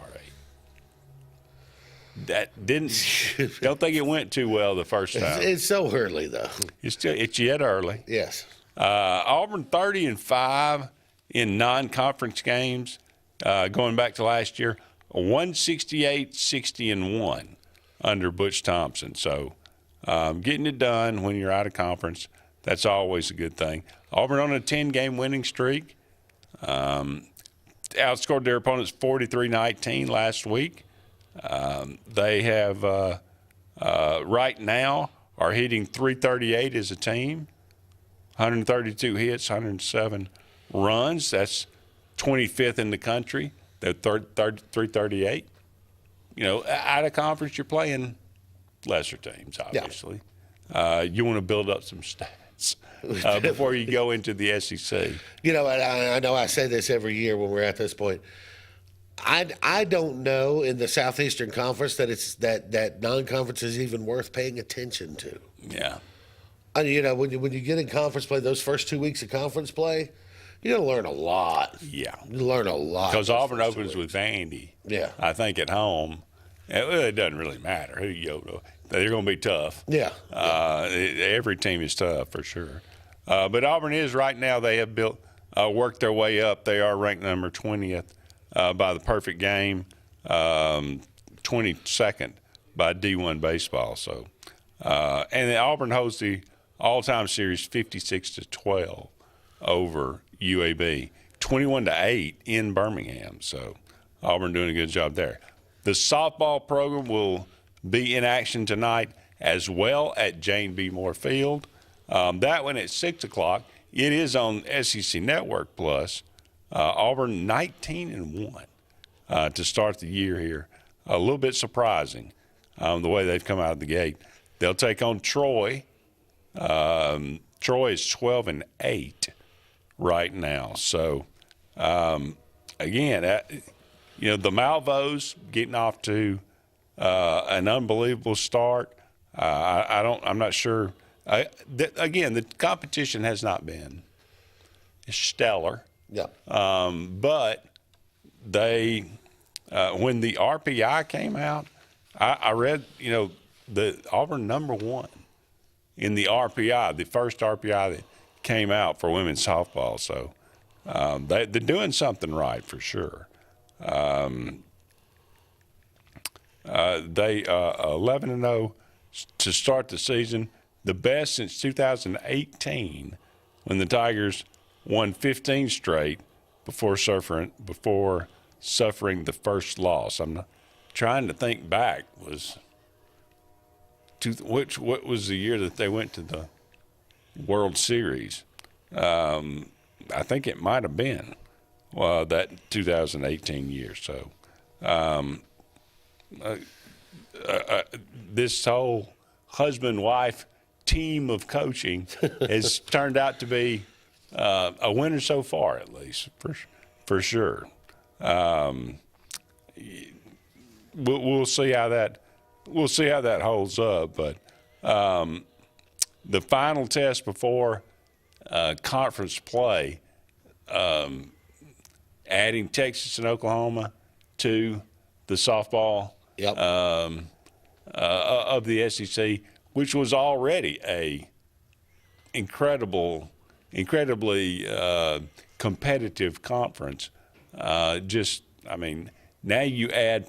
That don't think it went too well the first time. It's so early, though. It's yet early. Yes. Auburn 30-5 in non-conference games, going back to last year. 168-60-1 under Butch Thompson. So getting it done when you're out of conference, that's always a good thing. Auburn on a 10-game winning streak. Outscored their opponents 43-19 last week. They have right now are hitting .338 as a team, 132 hits, 107 runs. That's 25th in the country. They're .338. You know, out of conference, you're playing lesser teams, obviously. Yeah. You want to build up some stats before you go into the SEC. You know, I know I say this every year when we're at this point. I don't know in the Southeastern Conference that it's that non-conference is even worth paying attention to. Yeah. And, you know, when you get in conference play, those first 2 weeks of conference play, you're going to learn a lot. Yeah. You learn a lot. Because Auburn opens with Vandy. Yeah. I think at home. Well, it doesn't really matter who you go to. They're going to be tough. Yeah. Every team is tough for sure. But Auburn is right now, they have worked their way up. They are ranked number 20th by the Perfect Game, 22nd by D1 Baseball. So, and Auburn holds the all-time series 56-12 over UAB, 21-8 in Birmingham. So Auburn doing a good job there. The softball program will be in action tonight as well at Jane B. Moore Field. That one at 6 o'clock. It is on SEC Network Plus. Auburn 19-1 to start the year here. A little bit surprising the way they've come out of the gate. They'll take on Troy. Troy is 12-8 right now. So, again, you know, the Malvos getting off to an unbelievable start. I'm not sure. Again, the competition has not been stellar. Yeah. But they when the RPI came out, I read, the Auburn #1 in the RPI, the first RPI that came out for women's softball. So they're doing something right for sure. They 11-0 to start the season, the best since 2018 when the Tigers won 15 straight before suffering the first loss. I'm trying to think back. What was the year that they went to the World Series? I think it might have been that 2018 year. So this whole husband-wife team of coaching has turned out to be a winner so far, at least for sure. We'll see how that holds up. But the final test before conference play, adding Texas and Oklahoma to the softball of the SEC, which was already a incredibly competitive conference. Now you add,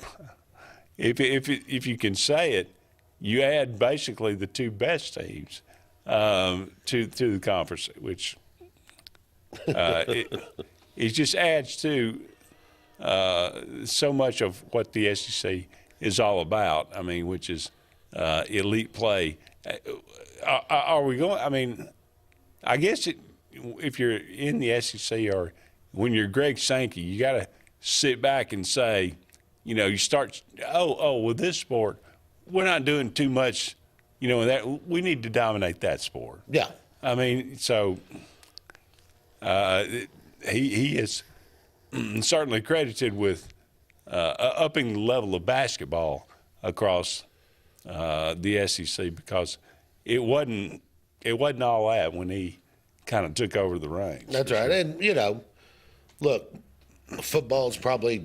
if you can say it, you add basically the two best teams to the conference, which it just adds to so much of what the SEC is all about. Which is elite play. Are we going? I guess if you're in the SEC or when you're Greg Sankey, you got to sit back and say, you start. With this sport, we're not doing too much. That we need to dominate that sport. Yeah. He is certainly credited with upping the level of basketball across the SEC, because it wasn't all that when he kind of took over the reins. That's right. And, look, football is probably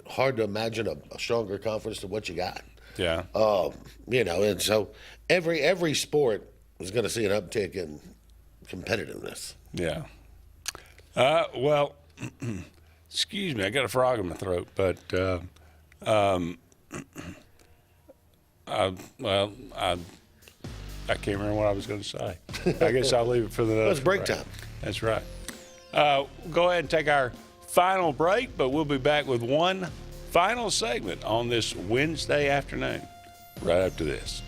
hard to imagine a stronger conference than what you got. Yeah. And so every sport is going to see an uptick in competitiveness. Yeah. Well, excuse me, I got a frog in my throat, but I can't remember what I was going to say. I guess I'll leave it for the next. It's break time. That's right. Go ahead and take our final break, but we'll be back with one final segment on this Wednesday afternoon right after this.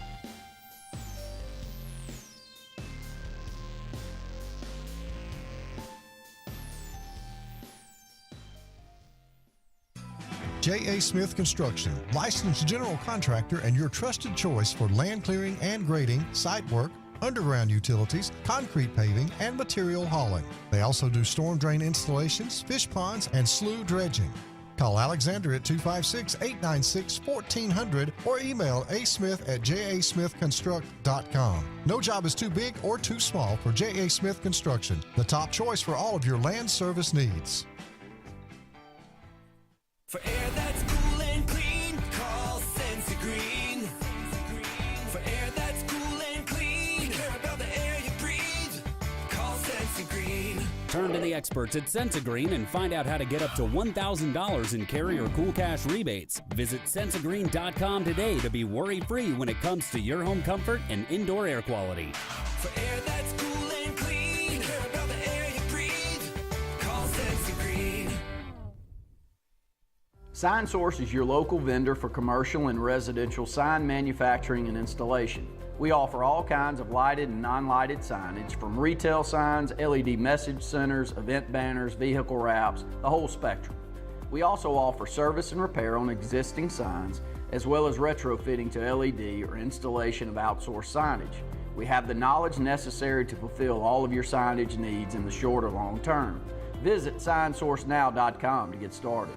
J.A. Smith Construction, licensed general contractor and your trusted choice for land clearing and grading, site work, underground utilities, concrete paving, and material hauling. They also do storm drain installations, fish ponds, and slough dredging. Call Alexander at 256-896-1400 or email asmith@jasmithconstruct.com. No job is too big or too small for J.A. Smith Construction, the top choice for all of your land service needs. For air that's cool and clean, call Senza Green. For air that's cool and clean, care about the air you breathe, call Senza Green. Turn to the experts at Sensagreen and find out how to get up to $1,000 in carrier cool cash rebates. Visit Sensagreen.com today to be worry-free when it comes to your home comfort and indoor air quality. For air that's cool and clean, care about the air you breathe, call Senza Green. Sign Source is your local vendor for commercial and residential sign manufacturing and installation. We offer all kinds of lighted and non-lighted signage, from retail signs, LED message centers, event banners, vehicle wraps, the whole spectrum. We also offer service and repair on existing signs, as well as retrofitting to LED or installation of outsourced signage. We have the knowledge necessary to fulfill all of your signage needs in the short or long term. Visit signsourcenow.com to get started.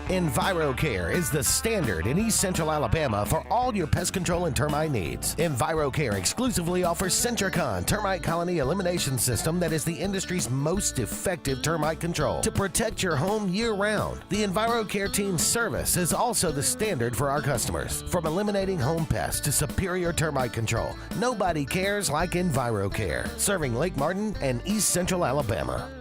EnviroCare is the standard in East Central Alabama for all your pest control and termite needs. EnviroCare exclusively offers Centricon termite colony elimination system that is the industry's most effective termite control to protect your home year-round. The EnviroCare team's service is also the standard for our customers. From eliminating home pests to superior termite control, nobody cares like EnviroCare, serving Lake Martin and East Central Alabama.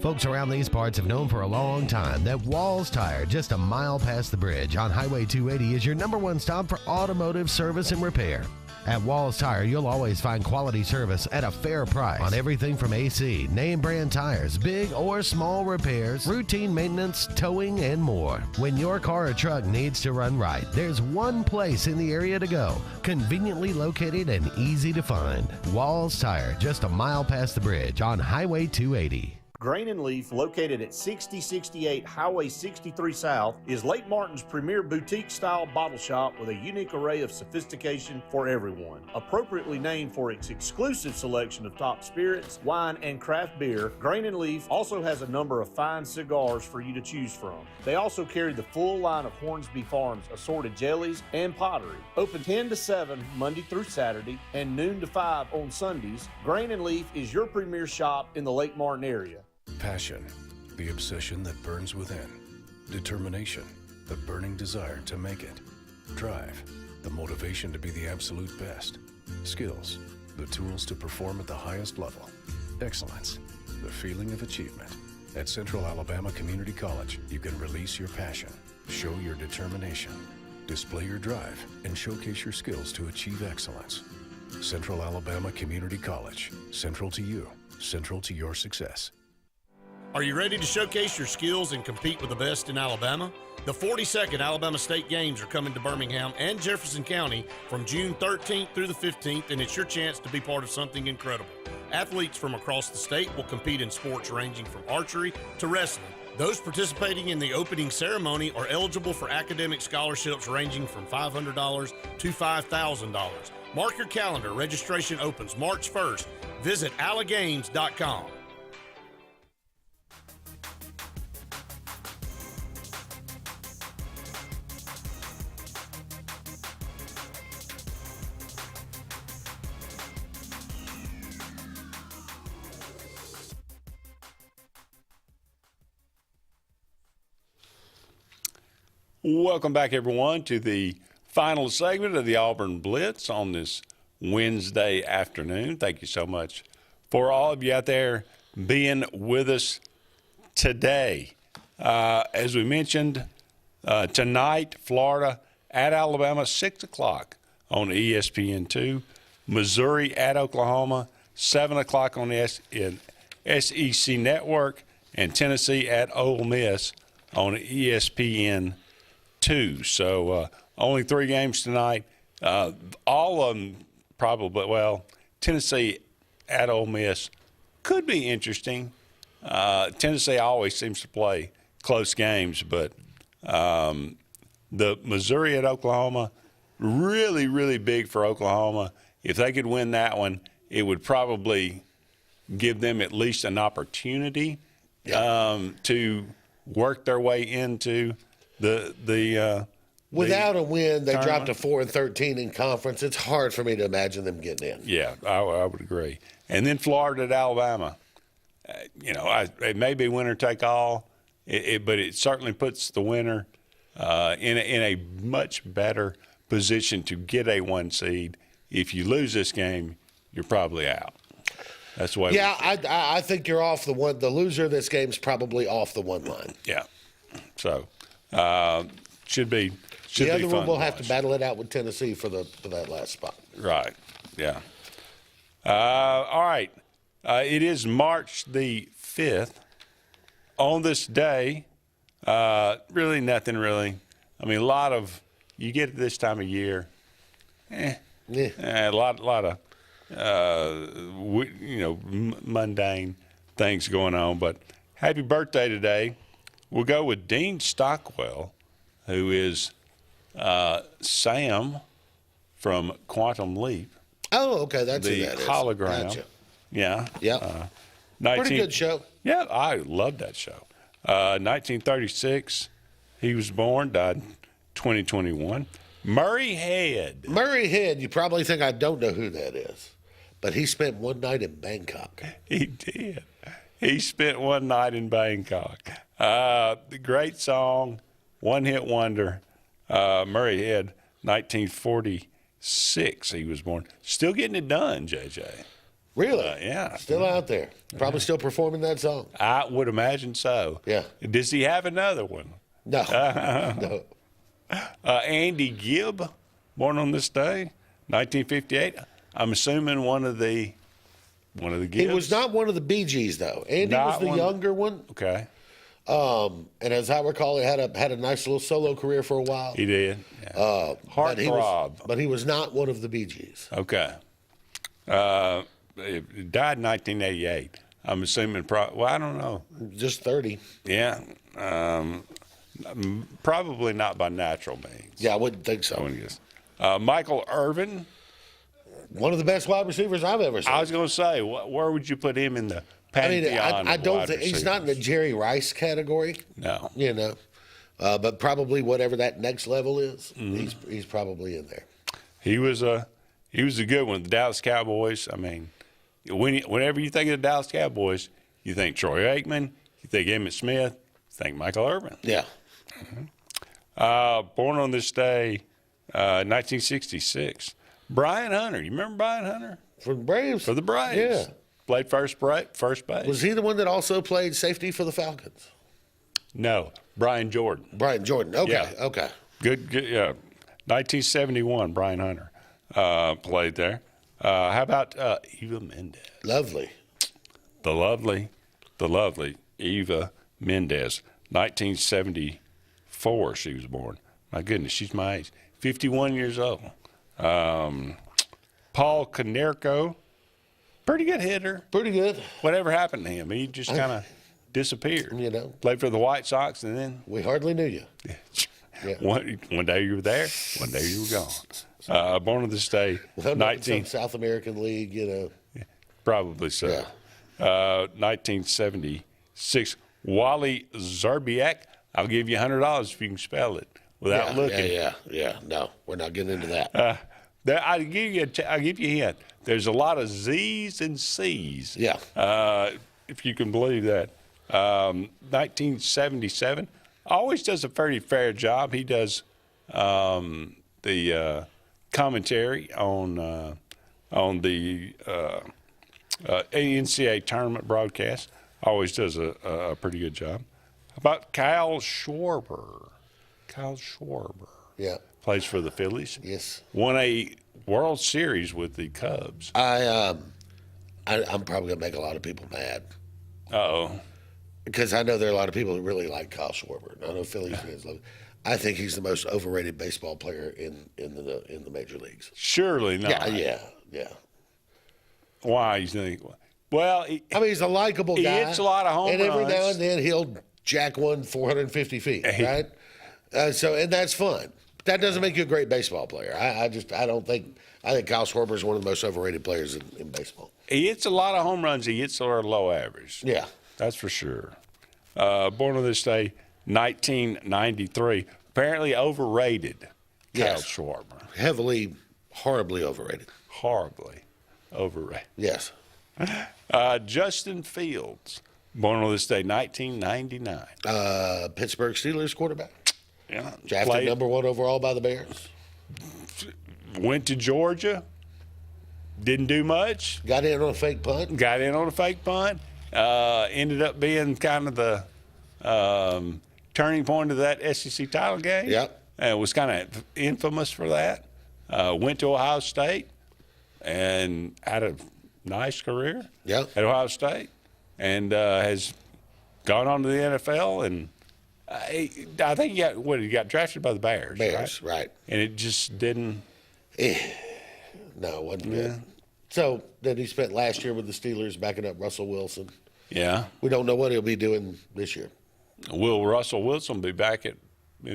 Folks around these parts have known for a long time that Walls Tire, just a mile past the bridge on Highway 280, is your #1 stop for automotive service and repair. At Walls Tire, you'll always find quality service at a fair price on everything from AC, name brand tires, big or small repairs, routine maintenance, towing, and more. When your car or truck needs to run right, there's one place in the area to go, conveniently located and easy to find. Walls Tire, just a mile past the bridge on Highway 280. Grain and Leaf, located at 6068 Highway 63 South, is Lake Martin's premier boutique-style bottle shop with a unique array of sophistication for everyone. Appropriately named for its exclusive selection of top spirits, wine, and craft beer, Grain and Leaf also has a number of fine cigars for you to choose from. They also carry the full line of Hornsby Farms assorted jellies and pottery. Open 10 to 7 Monday through Saturday and noon to 5 on Sundays, Grain and Leaf is your premier shop in the Lake Martin area. Passion, the obsession that burns within. Determination, the burning desire to make it. Drive, the motivation to be the absolute best. Skills, the tools to perform at the highest level. Excellence, the feeling of achievement. At Central Alabama Community College, you can release your passion, show your determination, display your drive, and showcase your skills to achieve excellence. Central Alabama Community College, central to you, central to your success. Are you ready to showcase your skills and compete with the best in Alabama? The 42nd Alabama State Games are coming to Birmingham and Jefferson County from June 13th through the 15th, and it's your chance to be part of something incredible. Athletes from across the state will compete in sports ranging from archery to wrestling. Those participating in the opening ceremony are eligible for academic scholarships ranging from $500 to $5,000. Mark your calendar. Registration opens March 1st. Visit allagames.com. Welcome back, everyone, to the final segment of the Auburn Blitz on this Wednesday afternoon. Thank you so much for all of you out there being with us today. As we mentioned, tonight, Florida at Alabama, 6 o'clock on ESPN2. Missouri at Oklahoma, 7 o'clock on the SEC Network. And Tennessee at Ole Miss on ESPN2. So only 3 games tonight. All of them probably, well, Tennessee at Ole Miss could be interesting. Tennessee always seems to play close games, but the Missouri at Oklahoma, really, really big for Oklahoma. If they could win that one, it would probably give them at least an opportunity to work their way into the without a win, they tournament. dropped to 4-13 in conference. It's hard for me to imagine them getting in. Yeah, I would agree. And then Florida at Alabama. It may be winner take all, but it certainly puts the winner in a much better position to get a 1 seed. If you lose this game, you're probably out. That's the way. Yeah, I think you're off the one. The loser of this game is probably off the 1 line. Yeah. So should be. The other one will have to battle it out with Tennessee for that last spot. Right. Yeah. All right. It is March the 5th. On this day, really nothing really. I mean, a lot of you get it this time of year. A lot of mundane things going on. But happy birthday today. We'll go with Dean Stockwell, who is Sam from Quantum Leap. Oh, okay, that's the who that is. hologram. Gotcha. Yeah. Yep. Pretty good show. Yeah, I love that show. 1936, he was born, died 2021. Murray Head. Murray Head, you probably think I don't know who that is, but he spent one night in Bangkok. He did. He spent one night in Bangkok. The great song, one-hit wonder, Murray Head, 1946 he was born. Still getting it done, JJ. Really? Yeah. Still out there. Probably still performing that song. I would imagine so. Yeah. Does he have another one? No. No. Andy Gibb, born on this day, 1958. I'm assuming one of the Gibbs. He was not one of the Bee Gees, though. Andy was the younger one. Okay. And as I recall, he had a nice little solo career for a while. He did. Yeah. Heartthrob. But he was not one of the Bee Gees. Okay. He died in 1988. I'm assuming, I don't know. Just 30. Yeah. Probably not by natural means. Yeah, I wouldn't think so. Michael Irvin. One of the best wide receivers I've ever seen. I was going to say, where would you put him in the pantheon? I don't think he's not in the Jerry Rice category. No. You know, but probably whatever that next level is, he's probably in there. He was a good one. The Dallas Cowboys. I mean, whenever you think of the Dallas Cowboys, you think Troy Aikman, you think Emmitt Smith, you think Michael Irvin. Yeah. Born on this day, 1966. Brian Hunter. You remember Brian Hunter? For the Braves. For the Braves. Yeah. Played first base. Was he the one that also played safety for the Falcons? No, Brian Jordan. Brian Jordan. Okay. Yeah. Okay. Good. Yeah. 1971. Brian Hunter played there. How about Eva Mendez? Lovely. The lovely Eva Mendez. 1974. She was born. My goodness, she's my age. 51 years old. Paul Konerko, pretty good hitter. Pretty good. Whatever happened to him? He just kind of disappeared. You know. Played for the White Sox, and then we hardly knew you. Yeah. One day you were there, one day you were gone. Born on this day, Some South American League, you know. Probably so. Yeah. 1976, Wally Zerbiak. I'll give you $100 if you can spell it without looking. Yeah. No, we're not getting into that. I'll give you a hint. There's a lot of Z's and C's. Yeah. If you can believe that. 1977. Always does a fairly fair job. He does the commentary on the NCAA tournament broadcast. Always does a pretty good job. How about Kyle Schwarber? Yeah. Plays for the Phillies. Yes. Won a World Series with the Cubs. I'm probably gonna make a lot of people mad. Uh-oh. Because I know there are a lot of people who really like Kyle Schwarber. I know Phillies fans love him. I think he's the most overrated baseball player in the major leagues. Surely not. Yeah. Why you think? Well, he's a likable guy. He hits a lot of home and every runs. now and then he'll jack one 450 feet, right? And that's fun. But that doesn't make you a great baseball player. I think Kyle Schwarber is one of the most overrated players in baseball. He hits a lot of home runs. He hits a lot of low average. Yeah. That's for sure. Born on this day, 1993. Apparently overrated. Yes. Kyle Schwarber. Horribly overrated. Horribly overrated. Yes. Justin Fields. Born on this day, 1999. Pittsburgh Steelers quarterback. Yeah. Drafted number 1 overall by the Bears. Went to Georgia. Didn't do much. Got in on a fake punt. Ended up being kind of the turning point of that SEC title game. Yep. And was kind of infamous for that. Went to Ohio State and had a nice career at Ohio State, and has gone on to the NFL. And I think he got drafted by the Bears. Right. And it just didn't. No, it wasn't good. So then he spent last year with the Steelers backing up Russell Wilson. Yeah. We don't know what he'll be doing this year. Will Russell Wilson be back in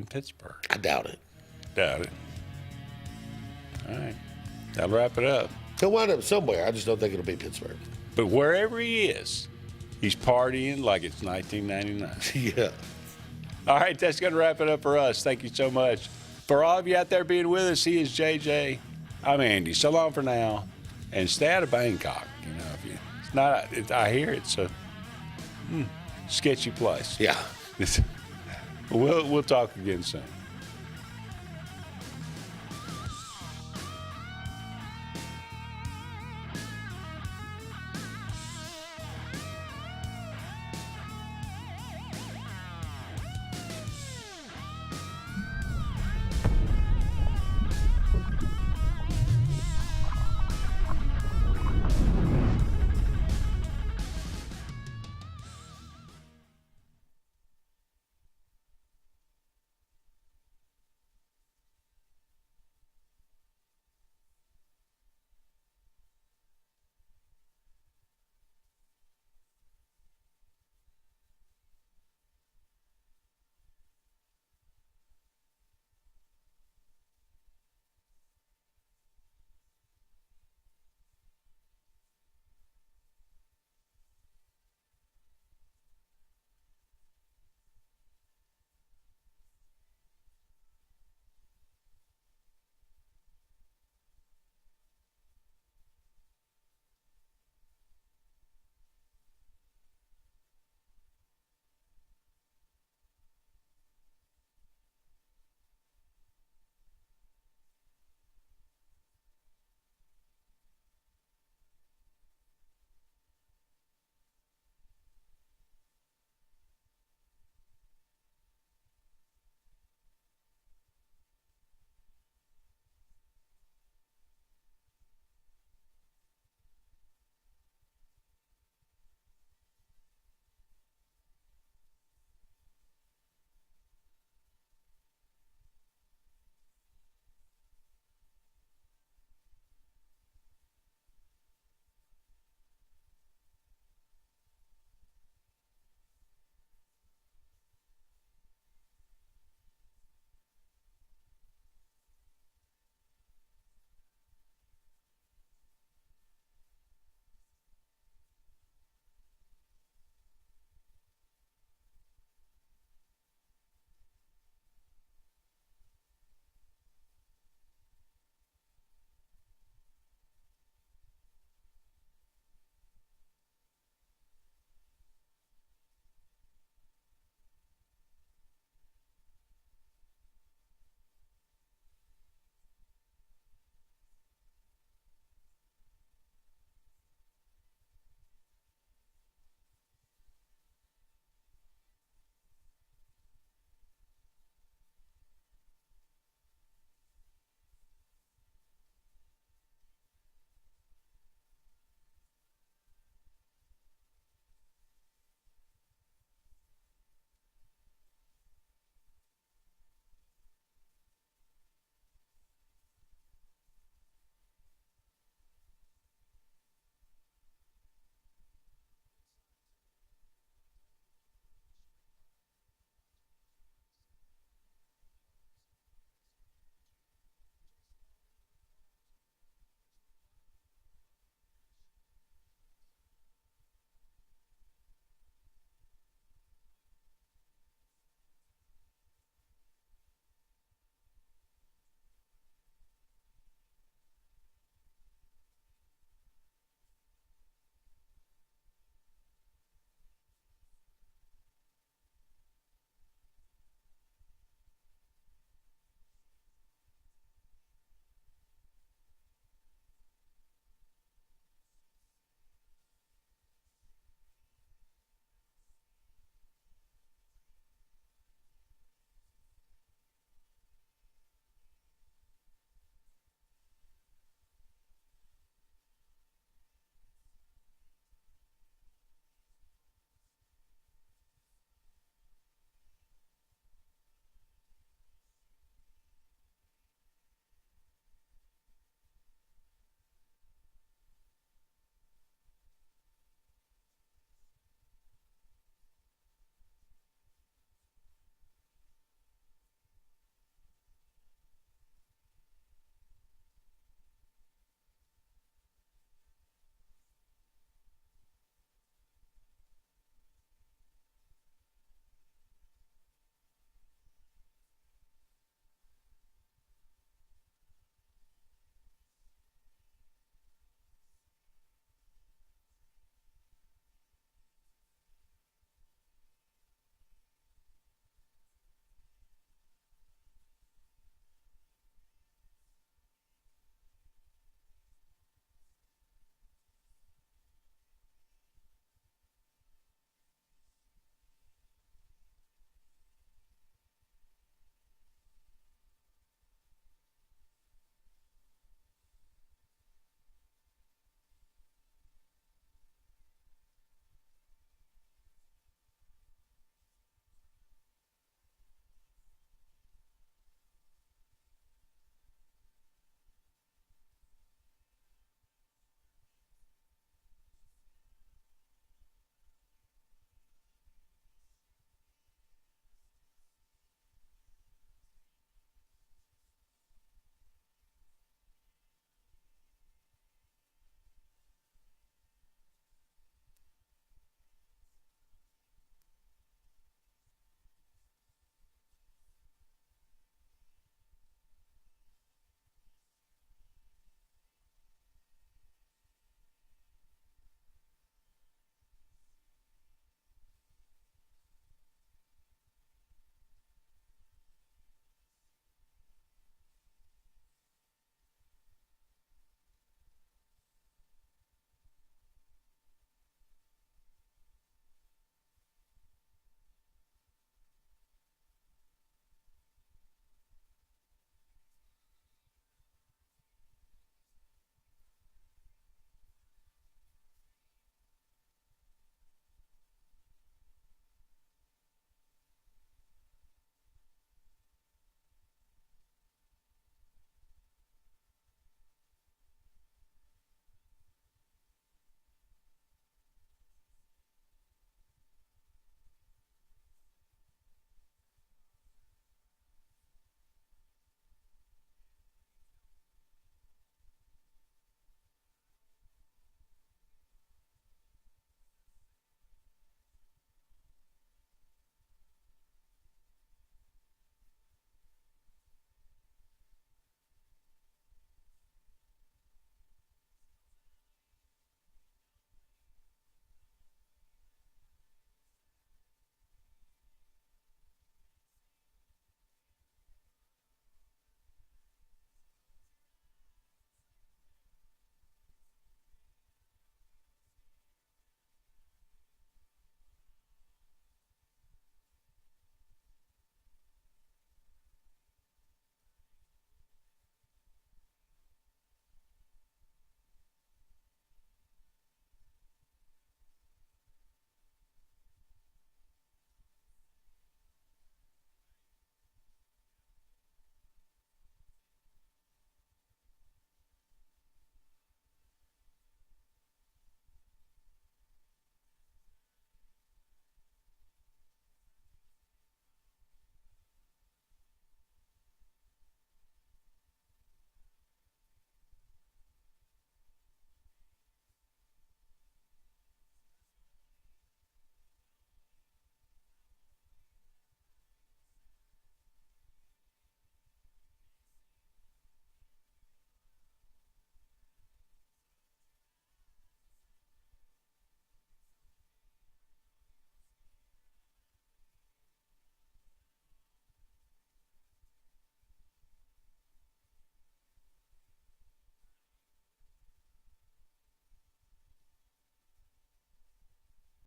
Pittsburgh? I doubt it. All right. That'll wrap it up. He'll wind up somewhere. I just don't think it'll be Pittsburgh. But wherever he is, He's partying like it's 1999. Yeah. All right, that's going to wrap it up for us. Thank you so much. For all of you out there being with us, he is JJ. I'm Andy. So long for now. And stay out of Bangkok. You know, if you, it's not, I hear it's a sketchy place. Yeah. We'll talk again soon.